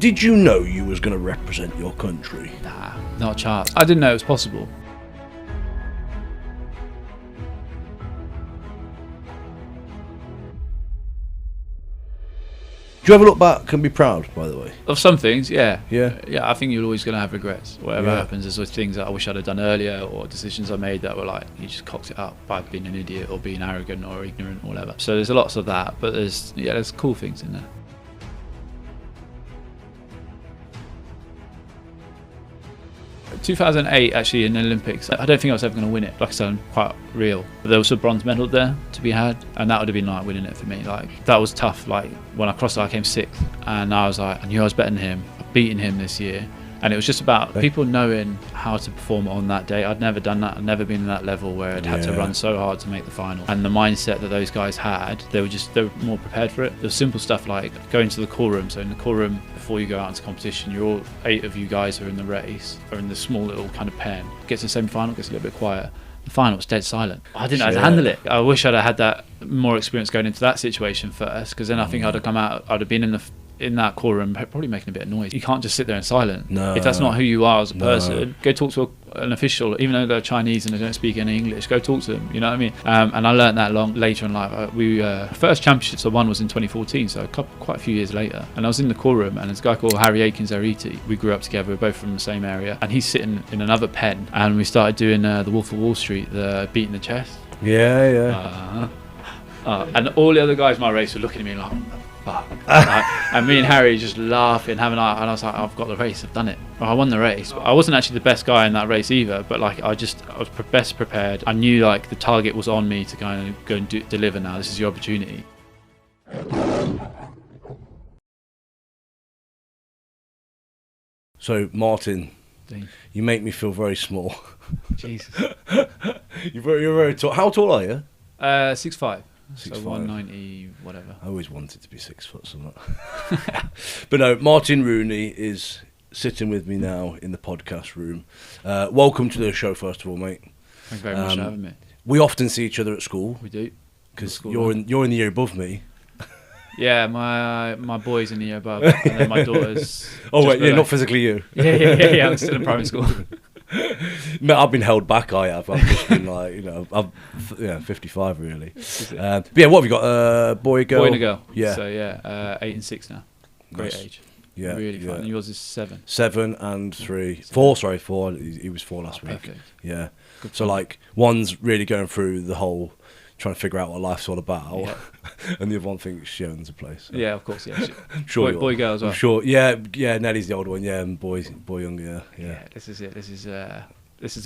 Did you know you was going to represent your country? Nah, not a chance. I didn't know it was possible. Do you ever look back and be proud, by the way? Of some things, yeah. Yeah? Yeah, I think you're always going to have regrets. Whatever Yeah. happens, there's always things that I wish I'd have done earlier, or decisions I made that were like, you just cocked it up by being an idiot or being arrogant or ignorant or whatever. So there's lots of that, but there's cool things in there. In 2008, actually, in the Olympics, I don't think I was ever going to win it. Like I said, I'm quite real. But there was a bronze medal there to be had, and that would have been like winning it for me. Like, that was tough. Like, when I crossed it, I came 6th, and I was like, I knew I was better than him. I've beaten him this year. And it was just about people knowing how to perform on that day. I'd never done that. I'd never been in that level where I'd had to run so hard to make the final. And the mindset that those guys had, they were more prepared for it. There was simple stuff like going to the call room. So in the call room, before you go out into competition, you're all 8 of you guys who are in the race, are in the small little kind of pen. Gets to the semi-final, gets a little bit quiet. The final was dead silent. I didn't know how to handle it. I wish I'd have had that more experience going into that situation first, because then I think I'd have come out, I'd have been in that call room probably making a bit of noise. You can't just sit there in silence. No. If that's not who you are as a person, go talk to an official, even though they're Chinese and they don't speak any English, go talk to them, you know what I mean? And I learned that later in life. First championships I won was in 2014, so quite a few years later. And I was in the call room, and there's a guy called Harry Akins-Ariti. We grew up together, we're both from the same area, and he's sitting in another pen, and we started doing the Wolf of Wall Street, the beating the chest. Yeah. And all the other guys in my race were looking at me like, fuck. And me and Harry just laughing, and I was like, I've got the race, I've done it. Well, I won the race. I wasn't actually the best guy in that race either, but like I was best prepared. I knew like the target was on me to kind of go and deliver now. This is your opportunity. So, Martyn, you make me feel very small. Jesus. You're very tall. How tall are you? 6'5". So 6'5". 190, whatever. I always wanted to be 6 foot, something. But no, Martyn Rooney is sitting with me now in the podcast room. Welcome to the show, first of all, mate. Thank you very much for having me. We often see each other at school. We do. Because you're in the year above me. Yeah, my boy's in the year above, and then my daughter's. Oh wait, below. yeah, not physically you. Yeah. I'm still in primary school. Mate, I've been held back. I've just been like, I'm 55 really. But yeah, what have you got? Boy, girl. Boy and a girl. Yeah. So yeah, 8 and 6 now. Great age. Yeah, really fun. And yours is 7. 7 and 3. 4. Sorry, 4. He was 4 last week. Perfect. Yeah. So like, one's really going through the whole trying to figure out what life's all about, and the other one thinks she owns a place. So. Yeah, of course. Yeah. Sure. Boy, girl as well. I'm sure. Yeah. Nellie's the older one. Yeah, and boy younger. Yeah. This is it. This is a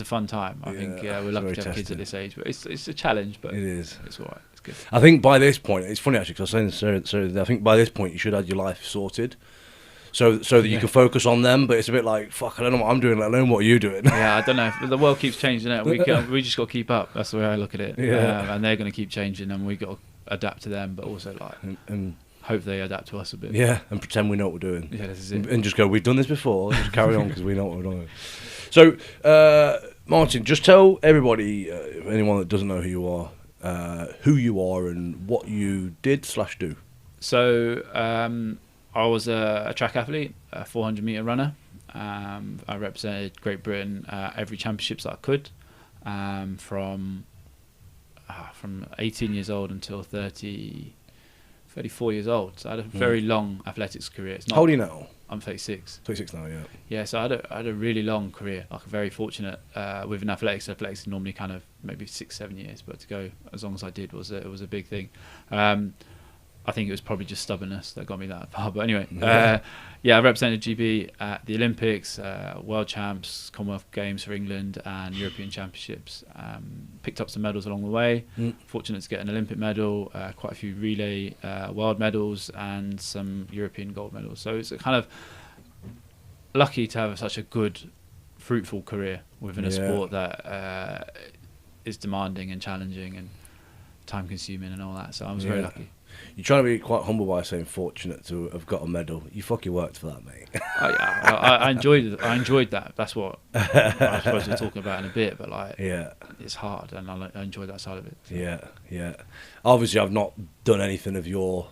fun time. I think we're lucky to have kids at this age, but it's a challenge. But it is. It's all right. It's good. I think by this point, it's funny actually because I was saying so I think by this point you should have your life sorted. So that you can focus on them, but it's a bit like, fuck, I don't know what I'm doing, let alone what are you doing. Yeah, I don't know. The world keeps changing it. We just got to keep up. That's the way I look at it. Yeah. And they're going to keep changing, and we got to adapt to them, but also like and hope they adapt to us a bit. Yeah, and pretend we know what we're doing. Yeah, this is it. And just go, we've done this before. Just carry on because we know what we're doing. So, Martyn, just tell everybody, anyone that doesn't know who you are and what you did/do. So. I was a track athlete, a 400-metre runner. I represented Great Britain every championships that I could, from 18 years old until 34 years old. So I had a very long athletics career. It's not, how old are you now? I'm 36. 36 now, yeah. Yeah, so I had a really long career. Like, very fortunate with an athletics. Athletics is normally kind of maybe 6-7 years, but to go as long as I did was a big thing. I think it was probably just stubbornness that got me that far. But anyway, I represented GB at the Olympics, World Champs, Commonwealth Games for England, and European Championships. Picked up some medals along the way. Fortunate to get an Olympic medal, quite a few relay world medals, and some European gold medals. So it's kind of lucky to have such a good, fruitful career within a sport that is demanding and challenging and time-consuming and all that. So I was very lucky. You're trying to be quite humble by saying fortunate to have got a medal. You fucking worked for that, mate. I enjoyed that. That's what I suppose we're talking about in a bit. But like, it's hard, and I enjoyed that side of it. So. Yeah. Obviously, I've not done anything of your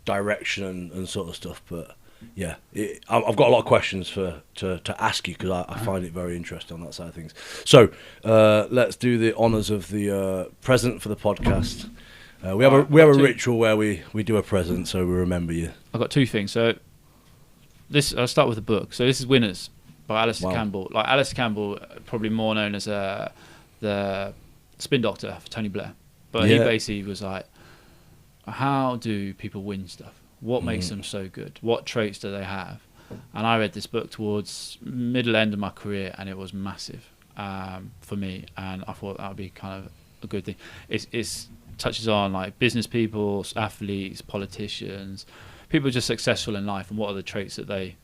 direction and sort of stuff, but yeah, I've got a lot of questions to ask you, because I find it very interesting on that side of things. So let's do the honours of the present for the podcast. We have a ritual where we do a present, so we remember you. I've got two things. So I'll start with the book. So this is Winners by Alistair Campbell. Like Alistair Campbell, probably more known as the spin doctor for Tony Blair. But he basically was like, how do people win stuff? What makes them so good? What traits do they have? And I read this book towards middle end of my career, and it was massive for me. And I thought that would be kind of a good thing. It's touches on like business people, athletes, politicians, people just successful in life, and what are the traits that they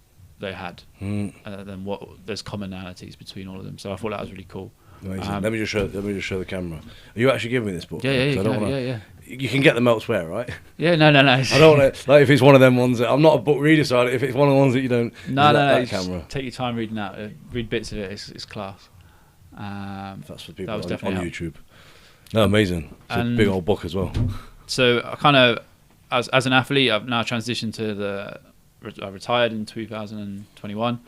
had, and then what there's commonalities between all of them. So I thought that was really cool. Amazing. Let me just show the camera. Are you actually giving me this book? Yeah. You can get them elsewhere, right? Yeah, no. I don't want to, like, if it's one of them ones that I'm not a book reader, so if it's one of the ones that you don't. No. Camera. Take your time reading out. Read bits of it. It's class. That's for people that was on YouTube. No, amazing. It's a big old book as well. So I kind of, as an athlete, I've now transitioned to I retired in 2021,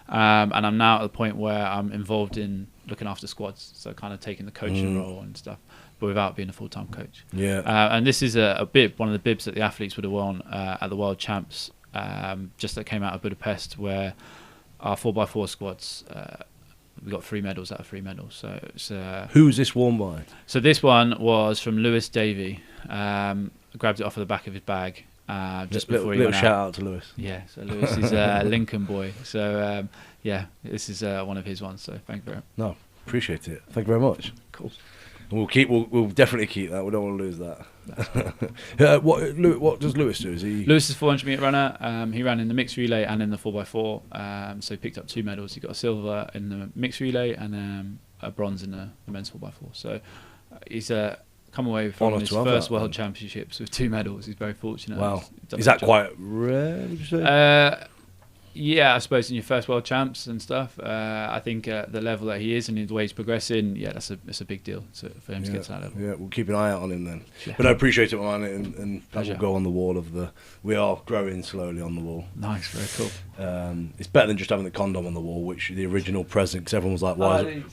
and I'm now at the point where I'm involved in looking after squads, so kind of taking the coaching role and stuff, but without being a full-time coach. Yeah. And this is a bib, one of the bibs that the athletes would have won at the World Champs, just that came out of Budapest, where our 4x4 squads, we got 3 medals out of 3 medals. So it's, who's this worn by? So this one was from Lewis Davey. Grabbed it off of the back of his bag just before he went out. Shout out to Lewis. Yeah, so Lewis is a Lincoln boy. So this is one of his ones. So thank you very much. No, appreciate it. Thank you very much. Cool. And we'll definitely keep that. We don't want to lose that. What does Lewis do? Lewis is a 400 metre runner. He ran in the mixed relay and in the 4x4. So he picked up 2 medals. He got a silver in the mixed relay and a bronze in the men's 4x4. So he's come away from his first World Championships with 2 medals. He's very fortunate. Wow. Is that quite rare, would you say? Yeah, I suppose in your first World Champs and stuff, I think the level that he is and the way he's progressing, that's a big deal for him to get to that level. Yeah, we'll keep an eye out on him then. Yeah. But I appreciate it, man, and that will go on the wall of the. We are growing slowly on the wall. Nice, very cool. It's better than just having the condom on the wall, which the original present, because everyone was like,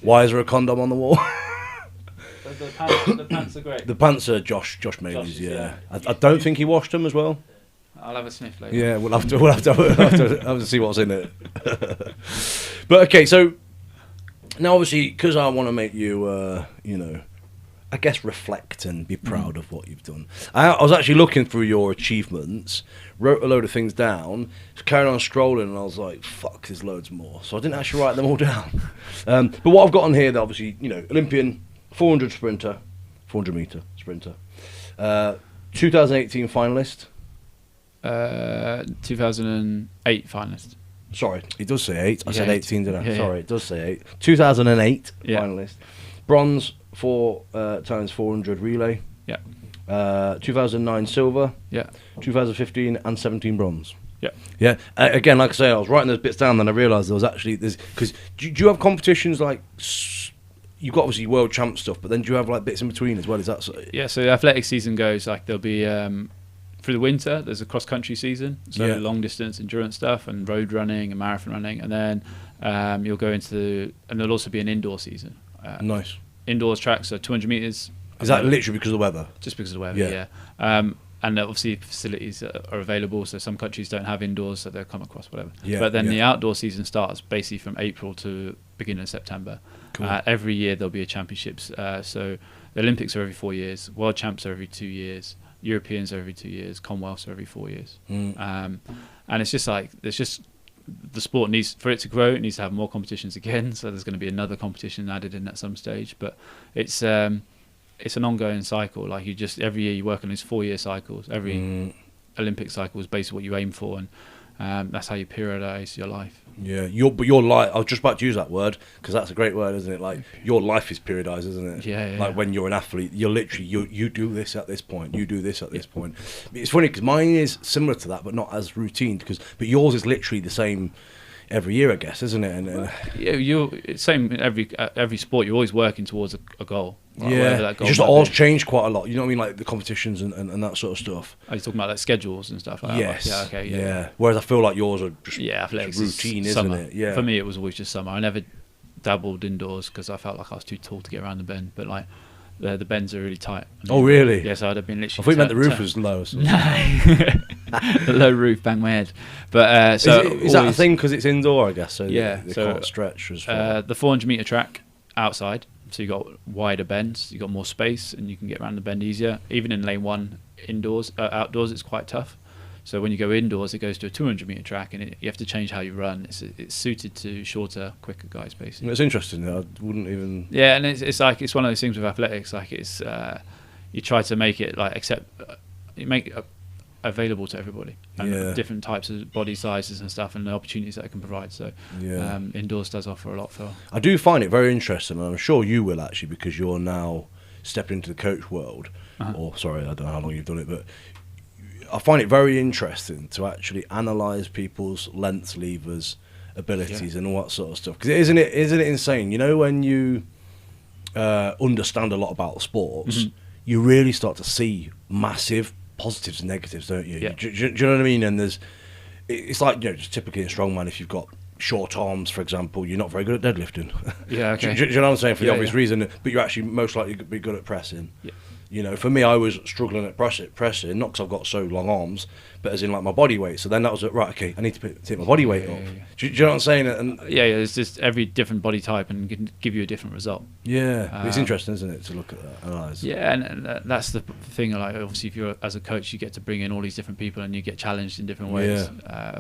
why is there a condom on the wall? The pants are great. The pants are Josh Maley's, yeah. I don't think he washed them as well. I'll have a sniff later. Yeah, we'll have to see what's in it. But okay, so now obviously, because I want to make you, I guess reflect and be proud of what you've done. I was actually looking through your achievements, wrote a load of things down, carried on strolling, and I was like, fuck, there's loads more. So I didn't actually write them all down. But what I've got on here, that obviously, Olympian, 400 metre sprinter, 2018 finalist. 2008 finalist. Sorry, it does say 8. I said 18, didn't I? Yeah, Sorry, it does say 8. 2008 Yeah. finalist. Bronze 4 times 400 relay. Yeah. 2009 silver. Yeah. 2015 and 17 bronze. Yeah. Yeah. Again, like I say, I was writing those bits down, then I realised there was actually because do you have competitions like? You've got obviously world champ stuff, but then do you have like bits in between as well? Is that so? Yeah. So the athletic season goes like there'll be. Through the winter, there's a cross-country season, so long-distance endurance stuff and road running and marathon running, and then you'll go into, and there'll also be an indoor season. Nice. Indoors tracks, so 200 metres. Is that literally because of the weather? Just because of the weather, yeah. And obviously facilities are available, so some countries don't have indoors, so they'll come across whatever. Yeah, but then the outdoor season starts basically from April to beginning of September. Cool. Every year there'll be a championships. So the Olympics are every 4 years, World Champs are every 2 years. Europeans are every 2 years, Commonwealths are every 4 years. And it's just like, there's just, the sport needs, for it to grow, it needs to have more competitions again. So there's going to be another competition added in at some stage. But it's an ongoing cycle. Like every year you work on these 4-year cycles. Every Olympic cycle is basically what you aim for. And that's how you periodise your life. Yeah, your life. I was just about to use that word because that's a great word, isn't it? Like your life is periodised, isn't it? Yeah. Like when you're an athlete, you're literally you do this at this point, you do this at this point. It's funny because mine is similar to that, but not as routine. But yours is literally the same. every year, I guess, isn't it? And Yeah, it's same in every sport. You're always working towards a goal. Like, yeah, that goal it's just might ours be. changed quite a lot. You know what I mean, like the competitions and that sort of stuff. Are you talking about like schedules and stuff like Yes. that? Yeah. Okay. Yeah. Yeah. Whereas I feel like yours are just Athletics just routine, is isn't summer. it? Yeah. For me, it was always just summer. I never dabbled indoors because I felt like I was too tall to get around the bend. But like the bends are really tight. Oh, really? Yeah. So I'd have been I literally. thought you meant the roof was low. So. The low roof, bang my head. But so is that a thing because it's indoor? I guess. So Yeah, They so, can't stretch as far. the 400-meter track outside, so you got wider bends, you got more space, and you can get around the bend easier. Even in lane 1 outdoors, it's quite tough. So when you go indoors, it goes to a 200-meter track, and you have to change how you run. It's suited to shorter, quicker guys, basically. It's interesting. I wouldn't even. Yeah, and it's like it's one of those things with athletics. Like it's you try to make it like you make it available to everybody, and different types of body sizes and stuff, and the opportunities that it can provide. So indoors does offer a lot for. I do find it very interesting, and I'm sure you will actually, because you're now stepping into the coach world. Or sorry, I don't know how long you've done it, but I find it very interesting to actually analyse people's lengths, levers, abilities, and all that sort of stuff. Because isn't it insane? You know, when you understand a lot about sports, you really start to see massive positives and negatives, don't you? Yeah. Do you know what I mean? And it's like, you know, just typically in strongman, if you've got short arms, for example, you're not very good at deadlifting. Yeah, okay. do you know what I'm saying? For the obvious reason, but you're actually most likely to be good at pressing. Yeah. You know, for me, I was struggling at pressing, not because I've got so long arms, but as in like my body weight. So then that was right. Okay, I need to take my body weight up. Yeah. Do you know what I'm saying? And It's just every different body type and can give you a different result. yeah, it's interesting, isn't it, to look at that, analyse. Yeah, and that's the thing. Like, obviously, if you're as a coach, you get to bring in all these different people, and you get challenged in different ways.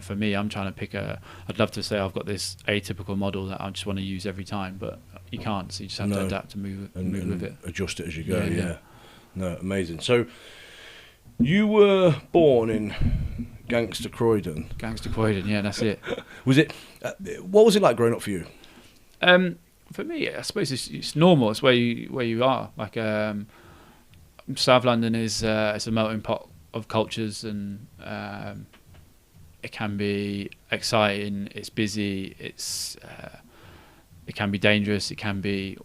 For me, I'm trying to pick I'd love to say I've got this atypical model that I just want to use every time, but you can't. So you just have to adapt and move with it. Adjust it as you go. Yeah. No, amazing. So, you were born in Gangster Croydon. Gangster Croydon, yeah, that's it. Was it? What was it like growing up for you? For me, I suppose it's normal. It's where you are. Like South London is it's a melting pot of cultures, and it can be exciting. It's busy. It can be dangerous. It can be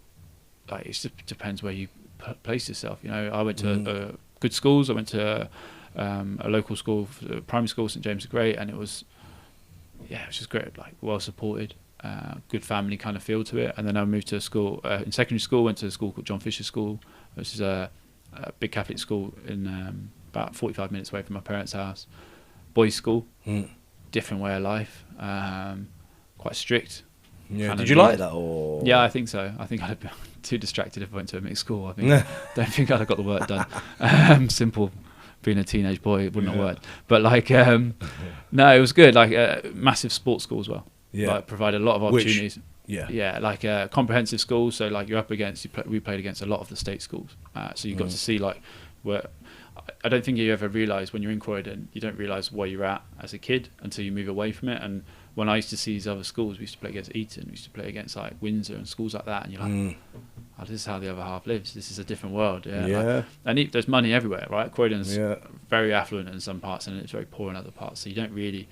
like it just depends where you place yourself. You know, I went to good schools. I went to a local school, primary school, St James the Great, and it was just great. Like well supported, good family kind of feel to it. And then I moved to a school in secondary school. Went to a school called John Fisher School, which is a big Catholic school in about 45 minutes away from my parents' house. Boys' school, different way of life, quite strict. Yeah. Did you like that, or? Yeah, I think so. I think I'd have been too distracted if I went to a mixed school. I think don't think I'd have got the work done. Simple, being a teenage boy, it wouldn't have worked. But like, no, it was good. Like massive sports school as well. Yeah, like, provided a lot of opportunities. Like a comprehensive school. So like you're up against. We played against a lot of the state schools. So you got to see like where. I don't think you ever realise when you're in Croydon, you don't realise where you're at as a kid until you move away from it. And when I used to see these other schools, we used to play against Eton, we used to play against like Windsor and schools like that, and you're like, oh, this is how the other half lives. This is a different world. Yeah. Like, and there's money everywhere, right? Croydon's very affluent in some parts, and it's very poor in other parts. So you don't really,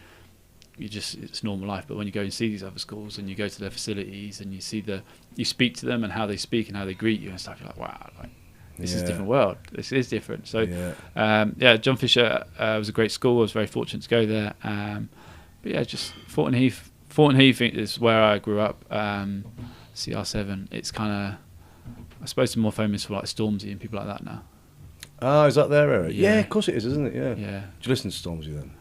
it's normal life. But when you go and see these other schools, and you go to their facilities, and you speak to them and how they speak and how they greet you and stuff, you're like, wow, like. This is a different world. This is different. So, John Fisher was a great school. I was very fortunate to go there. But yeah, just Thornton Heath. Thornton Heath is where I grew up. CR7. It's kind of, I suppose, it's more famous for like Stormzy and people like that now. Oh, is that their area? Yeah, of course it is, isn't it? Yeah. Yeah. Do you listen to Stormzy then?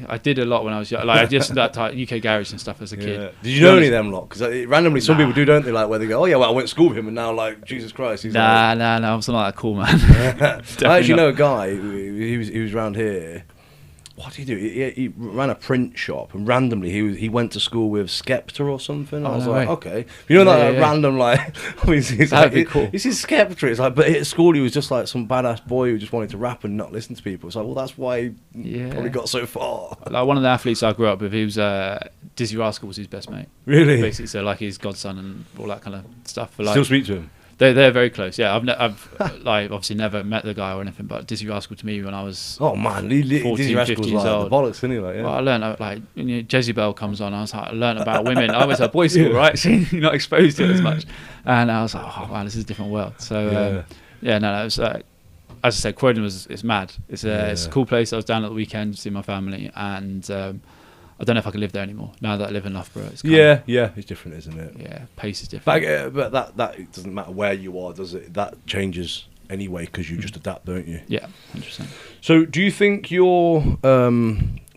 I did a lot when I was young. Like I just that type UK garage and stuff as a kid. Did you know any of them lot? Because randomly some people do, don't they? Like where they go, oh yeah, well I went to school with him, and now like Jesus Christ, he's nah, I'm not that cool, man. I actually know a guy. He was around here. What did he do? He ran a print shop, and randomly he went to school with Skepta or something. I was like, okay, you know that random like. That'd be cool. This is Skepta. It's like, but at school he was just like some badass boy who just wanted to rap and not listen to people. It's like, well, that's why he probably got so far. Like one of the athletes I grew up with, he was Dizzy Rascal was his best mate. Really? Basically, so like his godson and all that kind of stuff. But, like, still speak to him? They're very close. Yeah, I've like obviously never met the guy or anything, but Dizzy Rascal to me when I was Oh man, 14, Dizzy Rascal's 15 like years old. the bollocks, isn't he? Like, yeah. Well, I learned like Jezebel comes on. I was like, I learned about women. I went to a boys' school, right? So you're not exposed to it as much, and I was like, oh wow, this is a different world. So no, it was as I said, Croydon it's mad. It's a cool place. I was down at the weekend to see my family, and I don't know if I can live there anymore now that I live in Loughborough. It's it's different, isn't it? Yeah, pace is different. But that it doesn't matter where you are, does it? That changes anyway because you just adapt, don't you? Yeah, 100%. So, do you think your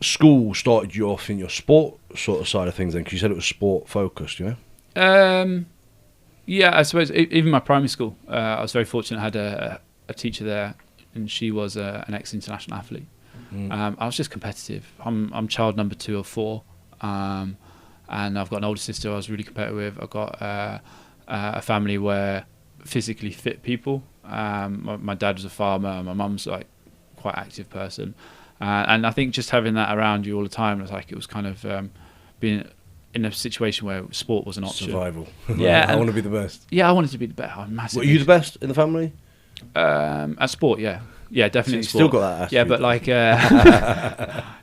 school started you off in your sport sort of side of things then? Because you said it was sport focused, you know? Yeah, I suppose even my primary school, I was very fortunate. I had a teacher there, and she was an ex-international athlete. I was just competitive. I'm child number 2 of 4, and I've got an older sister I was really competitive with. I've got a family where physically fit people. My dad was a farmer. My mum's like quite active person, and I think just having that around you all the time, it was kind of being in a situation where sport was an option. Survival. Yeah, I want to be the best. Yeah, I wanted to be the best. I'm massive. Were you the best in the family? At sport, yeah. Yeah, definitely. So you still got that attitude. Yeah, but like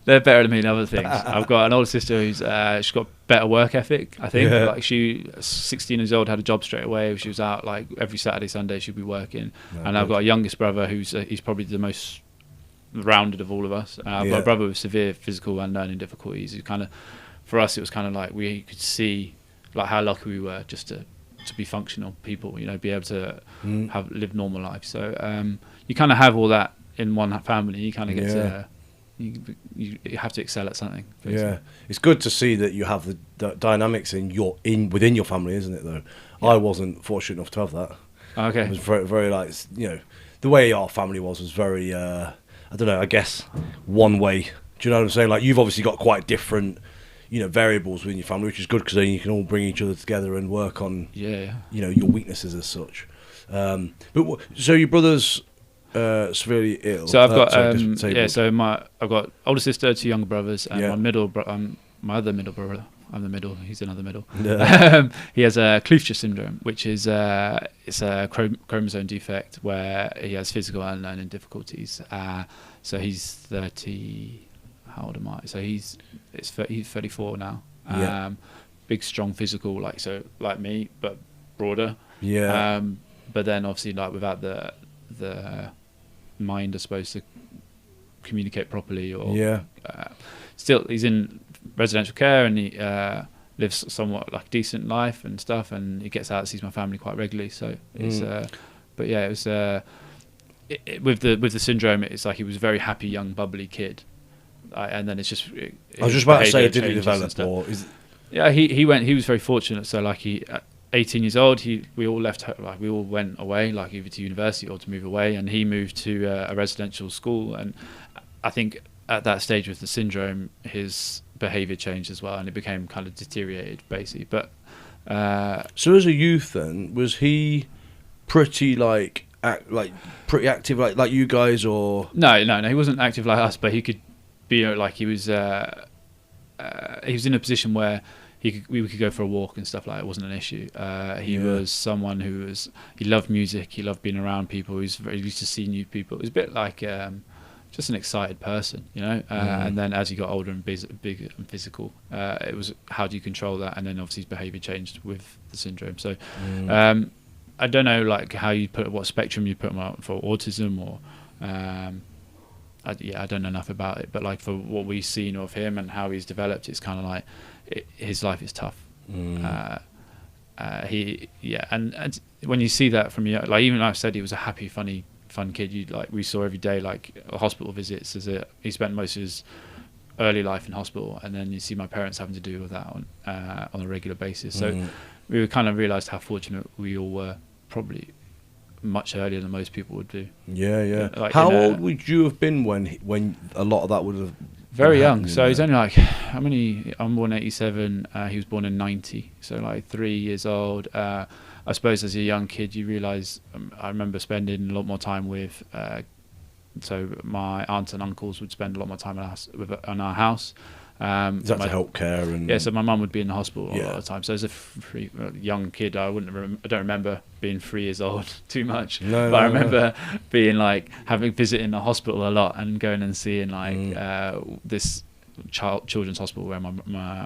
they're better than me in other things. I've got an older sister who's she's got better work ethic, I think. Like she 16 years old, had a job straight away. She was out like every Saturday, Sunday she'd be working. And I've got a youngest brother who's he's probably the most rounded of all of us. I've got a brother with severe physical and learning difficulties. Who kind of, for us, it was kind of like we could see like how lucky we were just to be functional people, you know, be able to live normal lives. So you kind of have all that in one family. You kind of get to you have to excel at something. Basically. Yeah, it's good to see that you have the dynamics within your family, isn't it? Though I wasn't fortunate enough to have that. Okay, it was very, very like, you know, the way our family was very I don't know, I guess one way. Do you know what I'm saying? Like you've obviously got quite different, you know, variables within your family, which is good because then you can all bring each other together and work on, you know, your weaknesses as such. But so your brother's severely ill. So I've got I've got older sister, 2 younger brothers, and my other middle brother. I'm the middle. He's another middle. He has a Kleefscher syndrome, which is it's a chromosome defect where he has physical and learning difficulties. So he's 30. How old am I? So he's 34 now. Big, strong, physical, like me, but broader. Yeah. But then obviously like without the mind, I suppose, to communicate properly. Or still, he's in residential care and he lives somewhat like a decent life and stuff. And he gets out, sees my family quite regularly. So it's but yeah, it was with the syndrome. It's like he was a very happy, young, bubbly kid. And then it's just. I was just about to say, did he develop or is? Yeah, he went. He was very fortunate. So like at 18 years old, we all left. Like we all went away, like either to university or to move away. And he moved to a residential school. And I think at that stage with the syndrome, his behaviour changed as well, and it became kind of deteriorated basically. But so as a youth, then was he pretty pretty active like you guys or? No, he wasn't active like us, but he could. Like he was in a position where we could go for a walk and stuff like that. It wasn't an issue. He was someone he loved music, he loved being around people, he was very used to see new people. It was a bit like just an excited person, you know. And then as he got older and big and physical, it was how do you control that? And then obviously his behaviour changed with the syndrome. So I don't know like how you what spectrum you put him out for autism or. I don't know enough about it, but like for what we've seen of him and how he's developed, it's kind of like his life is tough. And when you see that from you, like even I said he was a happy, fun kid. We saw every day like hospital visits. He spent most of his early life in hospital, and then you see my parents having to deal with that on a regular basis. So we kind of realised how fortunate we all were, probably. Much earlier than most people would do. Yeah. Like how old would you have been when a lot of that would have? Very young. So he's only like how many? I'm born in 87. He was born in 90. So like 3 years old. I suppose as a young kid, you realise. I remember spending a lot more time with. So my aunts and uncles would spend a lot more time in our house. Is that to help care? And yeah, so my mum would be in the hospital a Yeah. lot of the time. So as a young kid, I don't remember being 3 years old too much. No, but I no. remember being like visiting the hospital a lot and going and seeing like this children's hospital where my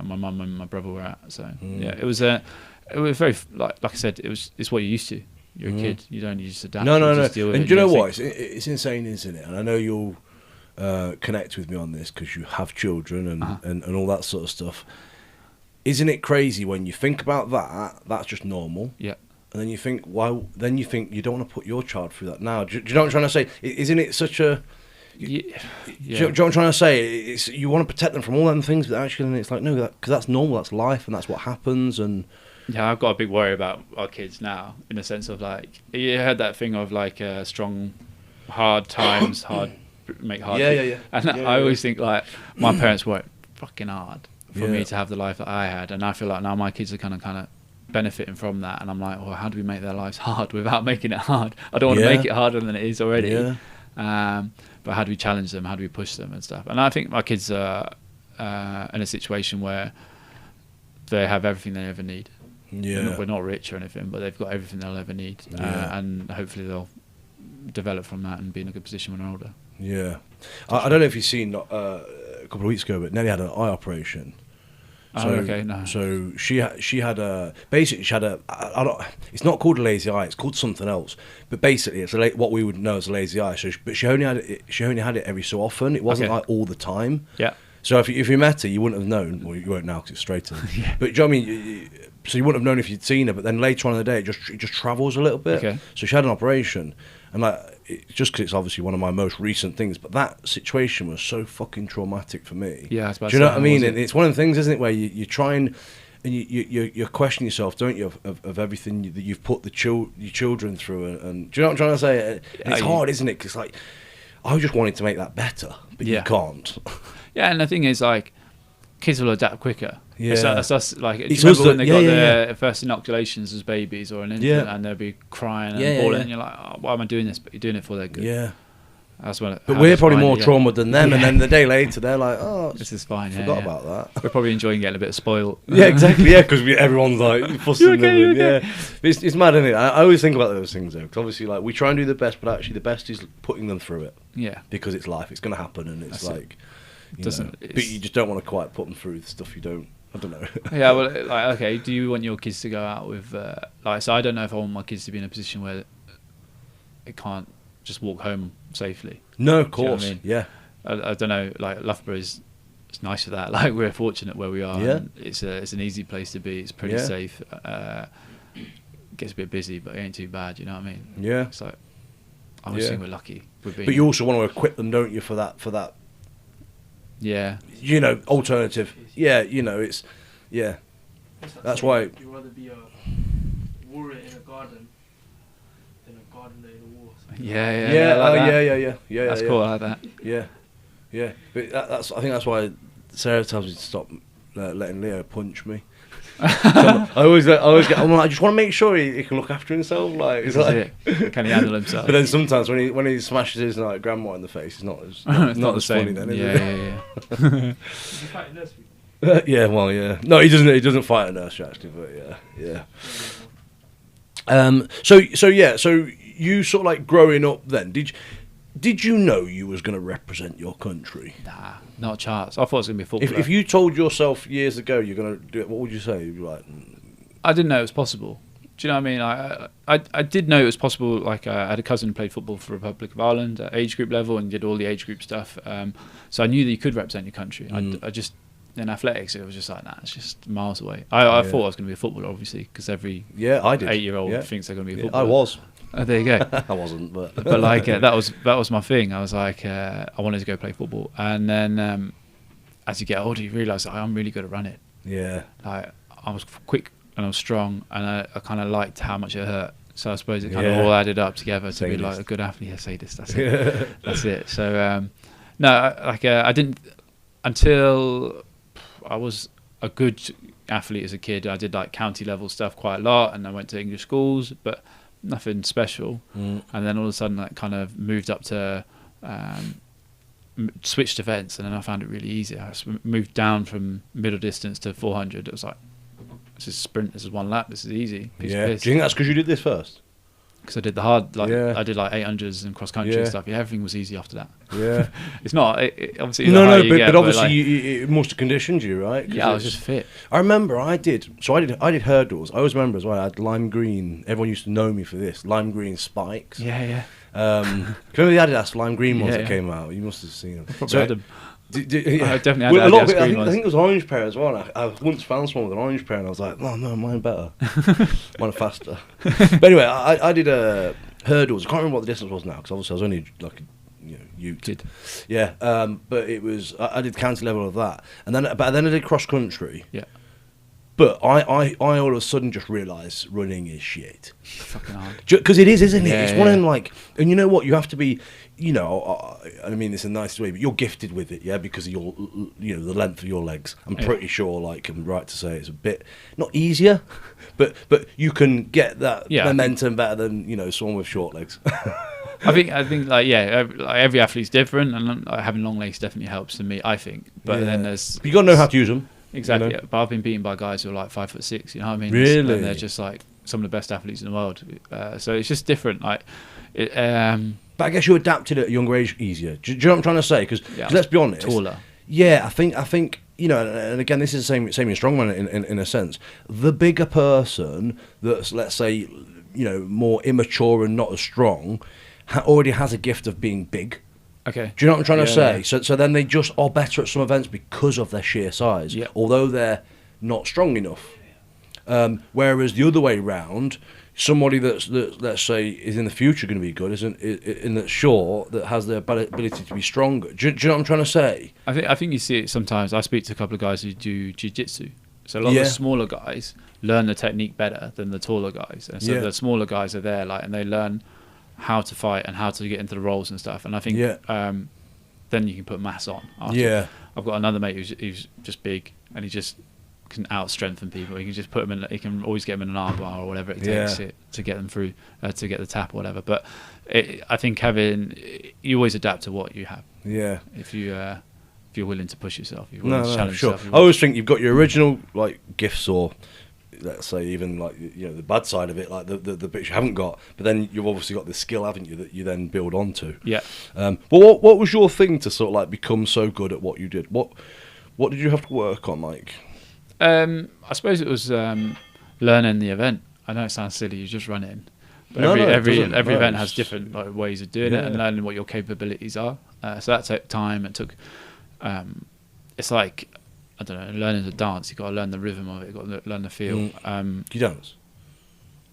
mum and my brother were at. So yeah, it was very like I said, it's what you're used to. You're a kid. You just adapt. No. Just deal with And it, do you know think- what? It's insane, isn't it? And I know you'll connect with me on this because you have children and all that sort of stuff. Isn't it crazy when you think about that? That's just normal. Yeah. And then you think, well, then you think you don't want to put your child through that now. Do you know what I'm trying to say? Isn't it such a... Yeah. Do you know what I'm trying to say? You want to protect them from all them things, but actually it's like, no, because that's normal, that's life, and that's what happens. And yeah, I've got a big worry about our kids now, in the sense of like, you heard that thing of like strong, hard times, make hard. Yeah. And I always think like, my parents worked fucking hard for me to have the life that I had, and I feel like now my kids are kind of benefiting from that, and I'm like, well, how do we make their lives hard without making it hard? I don't want to make it harder than it is already. Yeah. But how do we challenge them? How do we push them and stuff? And I think my kids are in a situation where they have everything they ever need. Yeah. We're not rich or anything, but they've got everything they'll ever need, and hopefully they'll develop from that and be in a good position when they're older. Yeah. I don't know if you've seen a couple of weeks ago, but Nelly had an eye operation. So, okay, no. So she had a I don't, it's not called a lazy eye, it's called something else. But basically, it's what we would know as a lazy eye. So, but she only had it every so often. It wasn't like all the time. Yeah. So if you met her, you wouldn't have known. Well, you won't now because it's straighter. Yeah. But do you know what I mean? So you wouldn't have known if you'd seen her. But then later on in the day, it just travels a little bit. Okay. So she had an operation, and just because it's obviously one of my most recent things, but that situation was so fucking traumatic for me. Yeah, I suppose. Do you know what I mean? And it's one of the things, isn't it, where you try and you question yourself, don't you, of everything that you've put your children through, and do you know what I'm trying to say? And it's hard, isn't it? Because like, I just wanted to make that better, but you can't. Yeah, and the thing is, like, kids will adapt quicker. Yeah. It's us, like, do you It's remember us when that- they got yeah. their first inoculations as babies or an infant, and they'll be crying and bawling, and you're like, oh, why am I doing this? But you're doing it for their good. Yeah. That's when. But we're probably more traumatized than them, and then the day later they're like, "Oh, this is fine." Forgot about that. We're probably enjoying getting a bit spoiled. Yeah, exactly. Yeah, because everyone's like fussing them. Yeah, it's mad, isn't it? I always think about those things though, because obviously, like, we try and do the best, but actually, the best is putting them through it. Yeah, because it's life. It's going to happen, and it's That's like, it. but you just don't want to quite put them through the stuff you don't. I don't know. Yeah, well, like, okay. Do you want your kids to go out with like? So I don't know if I want my kids to be in a position where it can't just walk home safely. No, of Do you know what course. I mean? Yeah. I don't know. Like, Loughborough is, it's nice for that. Like, we're fortunate where we are. Yeah. And it's an easy place to be. It's pretty safe. Gets a bit busy, but it ain't too bad. You know what I mean? Yeah. It's like, I always think we're lucky. But you also want to equip them, don't you, for that. Yeah. Alternative. Yeah. It's. Yeah. That's why. You'd rather be a warrior in a garden than a gardener in a war. Yeah. I like that. Yeah. That's cool. I like that. Yeah. But I think that's why Sarah tells me to stop letting Leo punch me. I always get. I'm like, I just want to make sure he can look after himself. Like, it's like, Can he handle himself? But then sometimes when he smashes his like grandma in the face, it's not not the as same. funny then, is it? Yeah. Did you fight nursery? Yeah, well, yeah. No, he doesn't fight a nursery actually, but yeah. So you sort of like growing up then, did you know you was going to represent your country? Nah, not a chance. I thought it was going to be a footballer. If you told yourself years ago you're going to do it, what would you say? You'd be like, I didn't know it was possible. Do you know what I mean? I did know it was possible. Like, I had a cousin who played football for Republic of Ireland at age group level and did all the age group stuff. So I knew that you could represent your country. I just, in athletics, it was just like, nah, it's just miles away. I thought I was going to be a footballer, obviously, because every I did. 8-year-old thinks they're going to be a footballer. I was. Oh, there you go. I wasn't, but like that was my thing. I was like, I wanted to go play football, and then as you get older, you realise I'm really good at running. Yeah. Like, I was quick and I was strong, and I kind of liked how much it hurt. So I suppose it kind of all added up together to be like a good athlete. Yeah, sadist. That's it. That's it. So I didn't until I was a good athlete as a kid. I did like county level stuff quite a lot, and I went to English schools, but nothing special. And then all of a sudden, that kind of moved up to switched events, and then I found it really easy. I moved down from middle distance to 400. It was like, this is sprint, this is one lap, this is easy. Do you think that's because you did this first? Because I did the hard, I did like 800s and cross country and stuff. Yeah, everything was easy after that. Yeah, it's not obviously. No, but obviously it must have conditioned you, right? Yeah, I was just fit. I remember I did hurdles. I always remember as well. I had lime green. Everyone used to know me for this lime green spikes. Yeah. Remember the Adidas lime green ones that came out? You must have seen them. Probably had them. I definitely had a lot of it. I think it was orange pair as well. I once found someone with an orange pair, and I was like, "Oh no, mine better, mine are faster." But anyway, I did hurdles. I can't remember what the distance was now because obviously I was only like, Kid. Yeah, but it was I did county level of that, and then I did cross country. Yeah. But I all of a sudden just realised running is shit. Fucking hard. Because it is, isn't it? Yeah, it's one of them, like, and you know what? You have to be, I mean this in a nice way, but you're gifted with it, yeah, because of your, the length of your legs. I'm pretty sure, like, I'm right to say it's a bit not easier, but you can get that momentum better than someone with short legs. I think every athlete's different, and having long legs definitely helps to me, I think. But then there's you got to know how to use them. Exactly, but I've been beaten by guys who are like 5'6". You know what I mean? Really? And they're just like some of the best athletes in the world. So it's just different. Like, but I guess you adapted at a younger age easier. Do you know what I'm trying to say? Because let's be honest, taller. Yeah, I think and again, this is the same in strongman in a sense. The bigger person that's, let's say, more immature and not as strong, already has a gift of being big. Okay. Do you know what I'm trying to say? Yeah. So then they just are better at some events because of their sheer size, although they're not strong enough. Whereas the other way round, somebody that's let's say is in the future going to be good, in that short, that has the ability to be stronger. Do you know what I'm trying to say? I think you see it sometimes. I speak to a couple of guys who do jiu-jitsu. So a lot of the smaller guys learn the technique better than the taller guys, and so the smaller guys are there, and they learn how to fight and how to get into the roles and stuff. And I think then you can put mass on. I've got another mate who's just big, and he just can out-strengthen people. He can just put them in. He can always get them in an arm bar or whatever it takes to get them through, to get the tap or whatever. But I think you always adapt to what you have. Yeah. If you're willing to push yourself, you're willing to challenge yourself. I always think you've got your original gifts, or let's say even the bad side of it, like the bits you haven't got, but then you've obviously got the skill, haven't you, that you then build onto. Yeah. But what was your thing to sort of become so good at what you did? What did you have to work on, like? I suppose it was learning the event. I know it sounds silly, you just run in, but every event has different ways of doing it, and learning what your capabilities are. So that took time. It took. It's like, I don't know, learning to dance. You've got to learn the rhythm of it. You've got to learn the feel. Do you dance?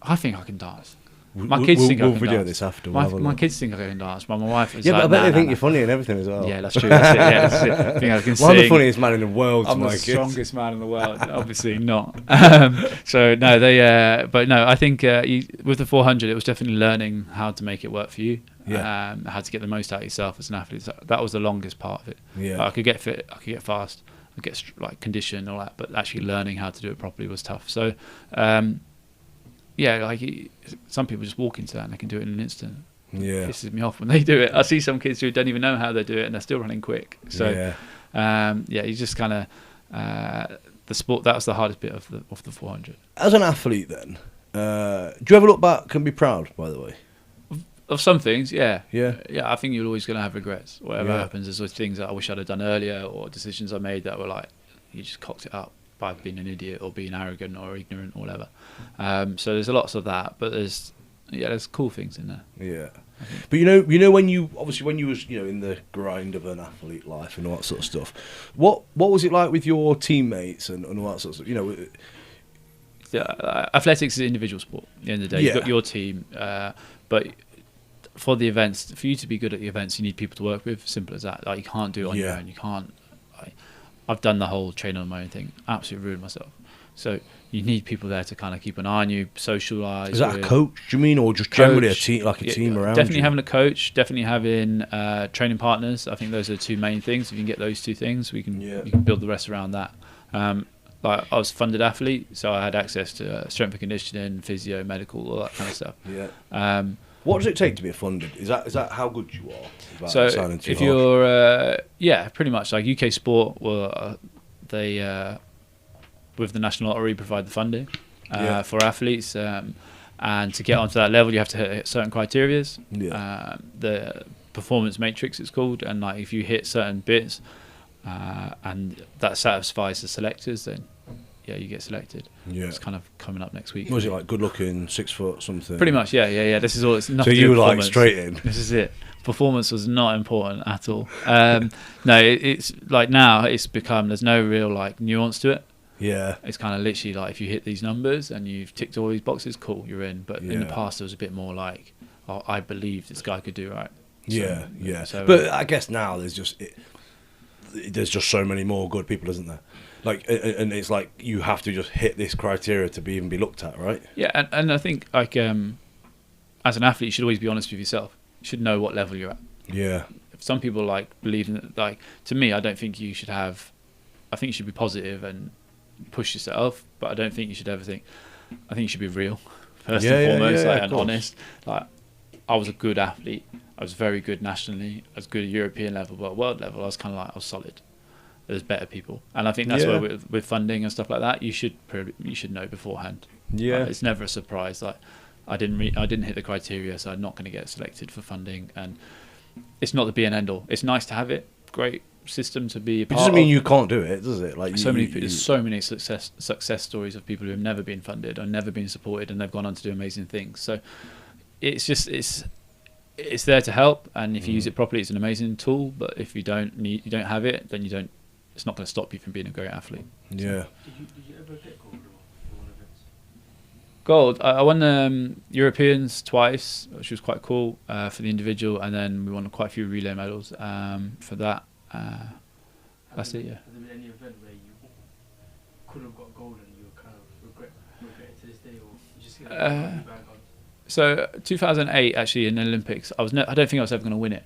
I think I can dance. My kids think I can dance. We'll video this after. My kids think I can dance, but my wife is but I bet they think you're funny and everything as well. Yeah, that's true. That's it. I think I can sing. I'm the funniest man in the world. I'm the strongest man in the world. Obviously not. So no, but no, I think with the 400, it was definitely learning how to make it work for you. Yeah. How to get the most out of yourself as an athlete. So that was the longest part of it. Yeah. I could get fit. I could get fast. I get condition and all that, but actually learning how to do it properly was tough. So. Some people just walk into that and they can do it in an instant. Yeah, it pisses me off when they do it. I see some kids who don't even know how they do it and they're still running quick. So, you just kind of the sport. That was the hardest bit of the 400. As an athlete, then, do you ever look back and be proud? By the way, of some things, yeah. I think you're always going to have regrets. Whatever happens, there's always things that I wish I'd have done earlier, or decisions I made that were like, you just cocked it up by being an idiot or being arrogant or ignorant or whatever. So there's lots of that, but there's cool things in there. Yeah. But you know when you was in the grind of an athlete life and all that sort of stuff, what was it like with your teammates and all that sort of stuff? Athletics is an individual sport. At the end of the day, you've got your team, but for the events, for you to be good at the events, you need people to work with. Simple as that. Like, you can't do it on your own. You can't. I've done the whole training on my own thing. Absolutely ruined myself. So you need people there to kind of keep an eye on you, socialise. Is that a coach, do you mean, or just generally a team, team around definitely you? Having a coach, definitely having training partners. I think those are the two main things. If you can get those two things, we can build the rest around that. I was a funded athlete, so I had access to strength and conditioning, physio, medical, all that kind of stuff. Yeah. What does it take to be funded? Is that how good you are? Without So sounding too if harsh? you're, yeah, pretty much like UK Sport, they with the National Lottery provide the funding Yeah. for athletes, and to get onto that level, you have to hit certain criterias. Yeah. The performance matrix it's called, and like if you hit certain bits, and that satisfies the selectors, then yeah, you get selected. Yeah. It's kind of coming up next week. Was it like good looking, 6 foot something? Pretty much, yeah. This is all. It's nothing So to do you with were like performance. straight in. This is it. Performance was not important at all. No, it's like now it's become. There's no real like nuance to it. Yeah. It's kind of literally like if you hit these numbers and you've ticked all these boxes, cool, you're in. But in the Yeah. past, there was a bit more like, oh, I believe this guy could do right. Yeah, yeah. So, but I guess now there's just so many more good people, isn't there? Like, and it's like you have to just hit this criteria to even be looked at, right? yeah, and I think like as an athlete, you should always be honest with yourself. You should know what level you're at. Yeah. Some people like believe in it. Like to me, I don't think you should have. I think you should be positive and push yourself, but I don't think you should ever think. I think you should be real first and foremost, like, and honest. Like I was a good athlete. I was very good nationally. I was good at European level, but at world level, I was kind of like I was solid. There's better people, and I think that's where with funding and stuff like that, you should know beforehand. Yeah. It's never a surprise. Like I didn't hit the criteria, so I'm not going to get selected for funding, and it's not the be and end all. It's nice to have it. Great system to be a It part doesn't of. mean you can't do it, does it? Like There's so many success stories of people who have never been funded or never been supported, and they've gone on to do amazing things. So it's just it's there to help, and if you use it properly, it's an amazing tool. But if you don't have it, then you don't. It's not going to stop you from being a great athlete. Yeah. Did you ever get gold for one events? Gold. I won the Europeans twice, which was quite cool for the individual, and then we won quite a few relay medals for that. That's it, yeah. Has there been any event where you could have got gold and you kind of regret it to this day, or you just get back on? So 2008, actually, in the Olympics, I don't think I was ever going to win it.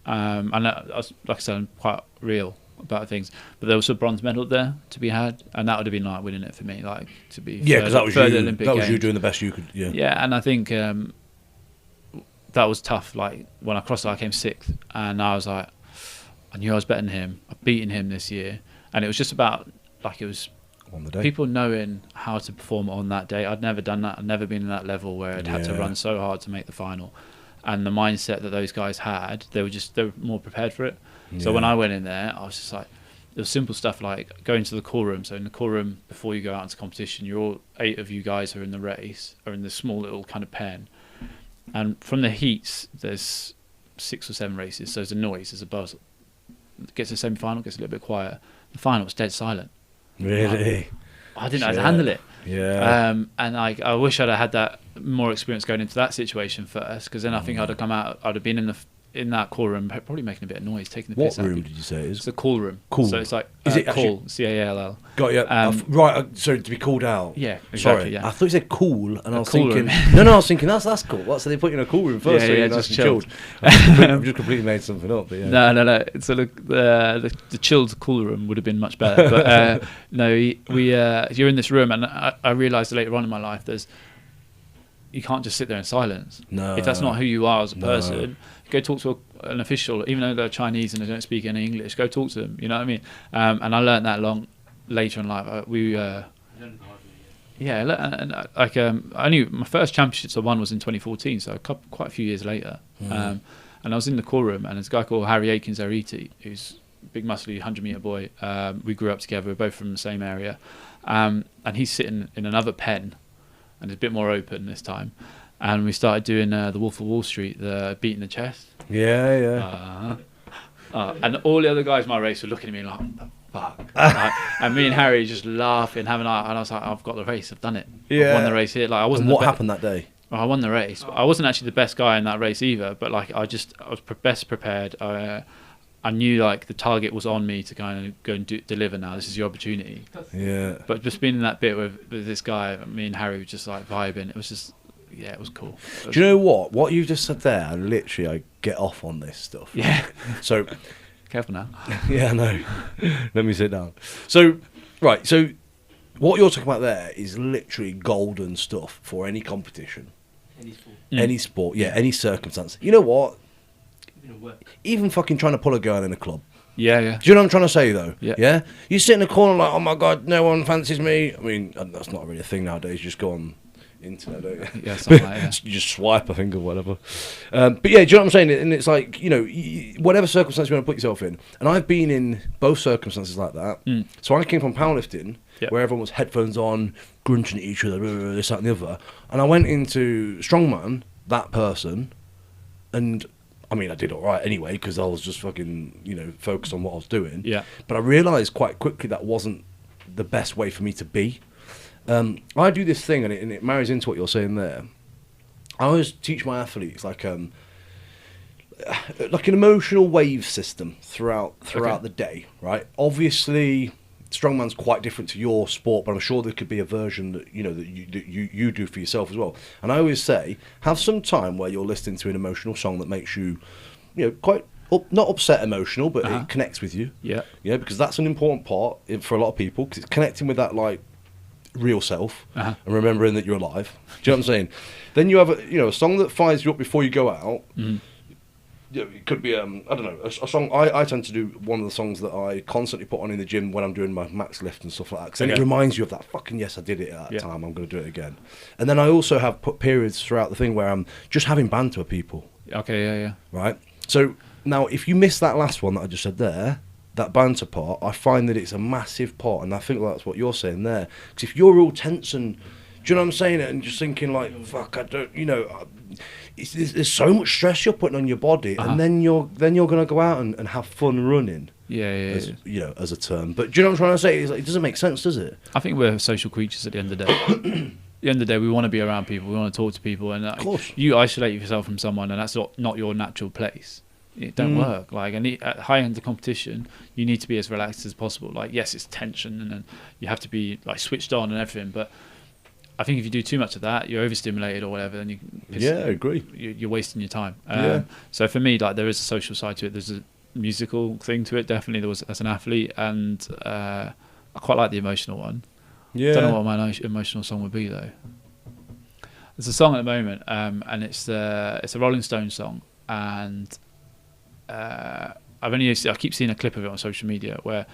And I was, like I said, I'm quite real about things, but there was a bronze medal there to be had, and that would have been like winning it for me, like to be Because that was you. Olympic That was you Games. doing the best you could. Yeah. Yeah, and I think that was tough. Like when I crossed, I came sixth, and I was like, I knew I was better than him. I've beaten him this year, and it was just about like it was On the day. people knowing how to perform on that day. I'd never done that. I'd never been in that level where I'd had to Yeah. run so hard to make the final, and the mindset that those guys had, they were more prepared for it. So when I went in there, I was just like, there was simple stuff like going to the call room. So in the call room, before you go out into competition, you're all 8 of you guys who are in the race, are in this small little kind of pen. And from the heats, there's 6 or 7 races. So there's a noise, there's a buzz. It gets to the semi-final, gets a little bit quiet. The final was dead silent. Really? I didn't know how to handle it. Yeah. And I wish I'd have had that more experience going into that situation first, because then I think I'd have come out, I'd have been in that call room, probably making a bit of noise, taking the What piss out of room people. did you say it is? It's a call room. Call. So it's like Is it call, C-A-L-L. Got you. Right. So to be called out. Yeah, exactly. Sorry, Yeah. I thought you said cool, and I was cool thinking. room. No, I was thinking that's cool. What? So they put you in a cool room first, Yeah, so yeah, you're just nice and chilled. I've just completely made something up. But yeah. No. So look, the chilled cool room would have been much better. But no, you're in this room, and I realised later on in my life, you can't just sit there in silence. No. If that's not who you are as a No. person, go talk to an official, even though they're Chinese and they don't speak any English. Go talk to them. You know what I mean? And I learned that later in life. Only my first championships I won was in 2014, so quite a few years later. And I was in the call room, and there's a guy called Harry Akins-Ariti, who's a big, muscly 100-meter boy. We grew up together. We're both from the same area, and he's sitting in another pen, and it's a bit more open this time. And we started doing the Wolf of Wall Street, the beating the chest. Yeah. And all the other guys in my race were looking at me like, what the fuck? And me and Harry just laughing, and I was like, I've got the race, I've done it. Yeah. I've won the race here. Like I wasn't. And what happened that day? Well, I won the race. But I wasn't actually the best guy in that race either. But like I was best prepared. I knew like the target was on me to kind of go and deliver. Now this is your opportunity. Yeah. But just being in that bit with this guy, me and Harry were just like vibing. It was just. Yeah, it was cool. Do you know what you just said there? I get off on this stuff. Yeah. So, Careful now. yeah, no. Let me sit down. So, right. So, what you're talking about there is literally golden stuff for any competition. Any sport. Any sport, yeah, any circumstance. You know what? Even work. Even fucking trying to pull a girl in a club. Yeah, yeah. Do you know what I'm trying to say, though? Yeah. Yeah? You sit in the corner like, oh my God, no one fancies me. I mean, that's not really a thing nowadays. You just go on internet, don't you? Yeah, something like that. You just swipe, I think, or whatever. But yeah, do you know what I'm saying? And it's like, you know, whatever circumstance you want to put yourself in. And I've been in both circumstances like that. Mm. So I came from powerlifting, Yeah. where everyone was headphones on, grunting at each other, this, that, and the other. And I went into strongman, that person, and I mean, I did all right anyway because I was just fucking, you know, focused on what I was doing. Yeah. But I realised quite quickly that wasn't the best way for me to be. I do this thing, and it marries into what you're saying there. I always teach my athletes like an emotional wave system throughout the day, right? Obviously, strongman's quite different to your sport, but I'm sure there could be a version that you know that you do for yourself as well. And I always say, have some time where you're listening to an emotional song that makes you, you know, quite not upset emotional, but it connects with you. Yeah. Yeah, because that's an important part for a lot of people because it's connecting with that like real self and remembering that you're alive. Do you know what I'm saying? Then you have a song that fires you up before you go out. Mm. Yeah, it could be I don't know, a song. I tend to do one of the songs that I constantly put on in the gym when I'm doing my max lift and stuff like that, because then it reminds you of that fucking yes, I did it at that time, I'm going to do it again. And then I also have put periods throughout the thing where I'm just having banter with people. Okay, yeah. Right? So now if you miss that last one that I just said there, that banter part, I find that it's a massive part, and I think that's what you're saying there. Because if you're all tense and, do you know what I'm saying, and just thinking like, fuck, I don't, you know, there's so much stress you're putting on your body, and then you're going to go out and have fun running. Yeah. As, you know, as a term. But do you know what I'm trying to say? It's like, it doesn't make sense, does it? I think we're social creatures at the end of the day. At the end of the day, we want to be around people, we want to talk to people, and Of course. you isolate yourself from someone, and that's not your natural place. It don't work. Like, and at high end of competition, you need to be as relaxed as possible. Like, yes, it's tension, and then you have to be like switched on and everything. But I think if you do too much of that, you're overstimulated or whatever, then I agree. You're wasting your time. So for me, like, there is a social side to it. There's a musical thing to it. Definitely, there was as an athlete, and I quite like the emotional one. Yeah. Don't know what my emotional song would be though. There's a song at the moment, and it's a Rolling Stones song, and I keep seeing a clip of it on social media where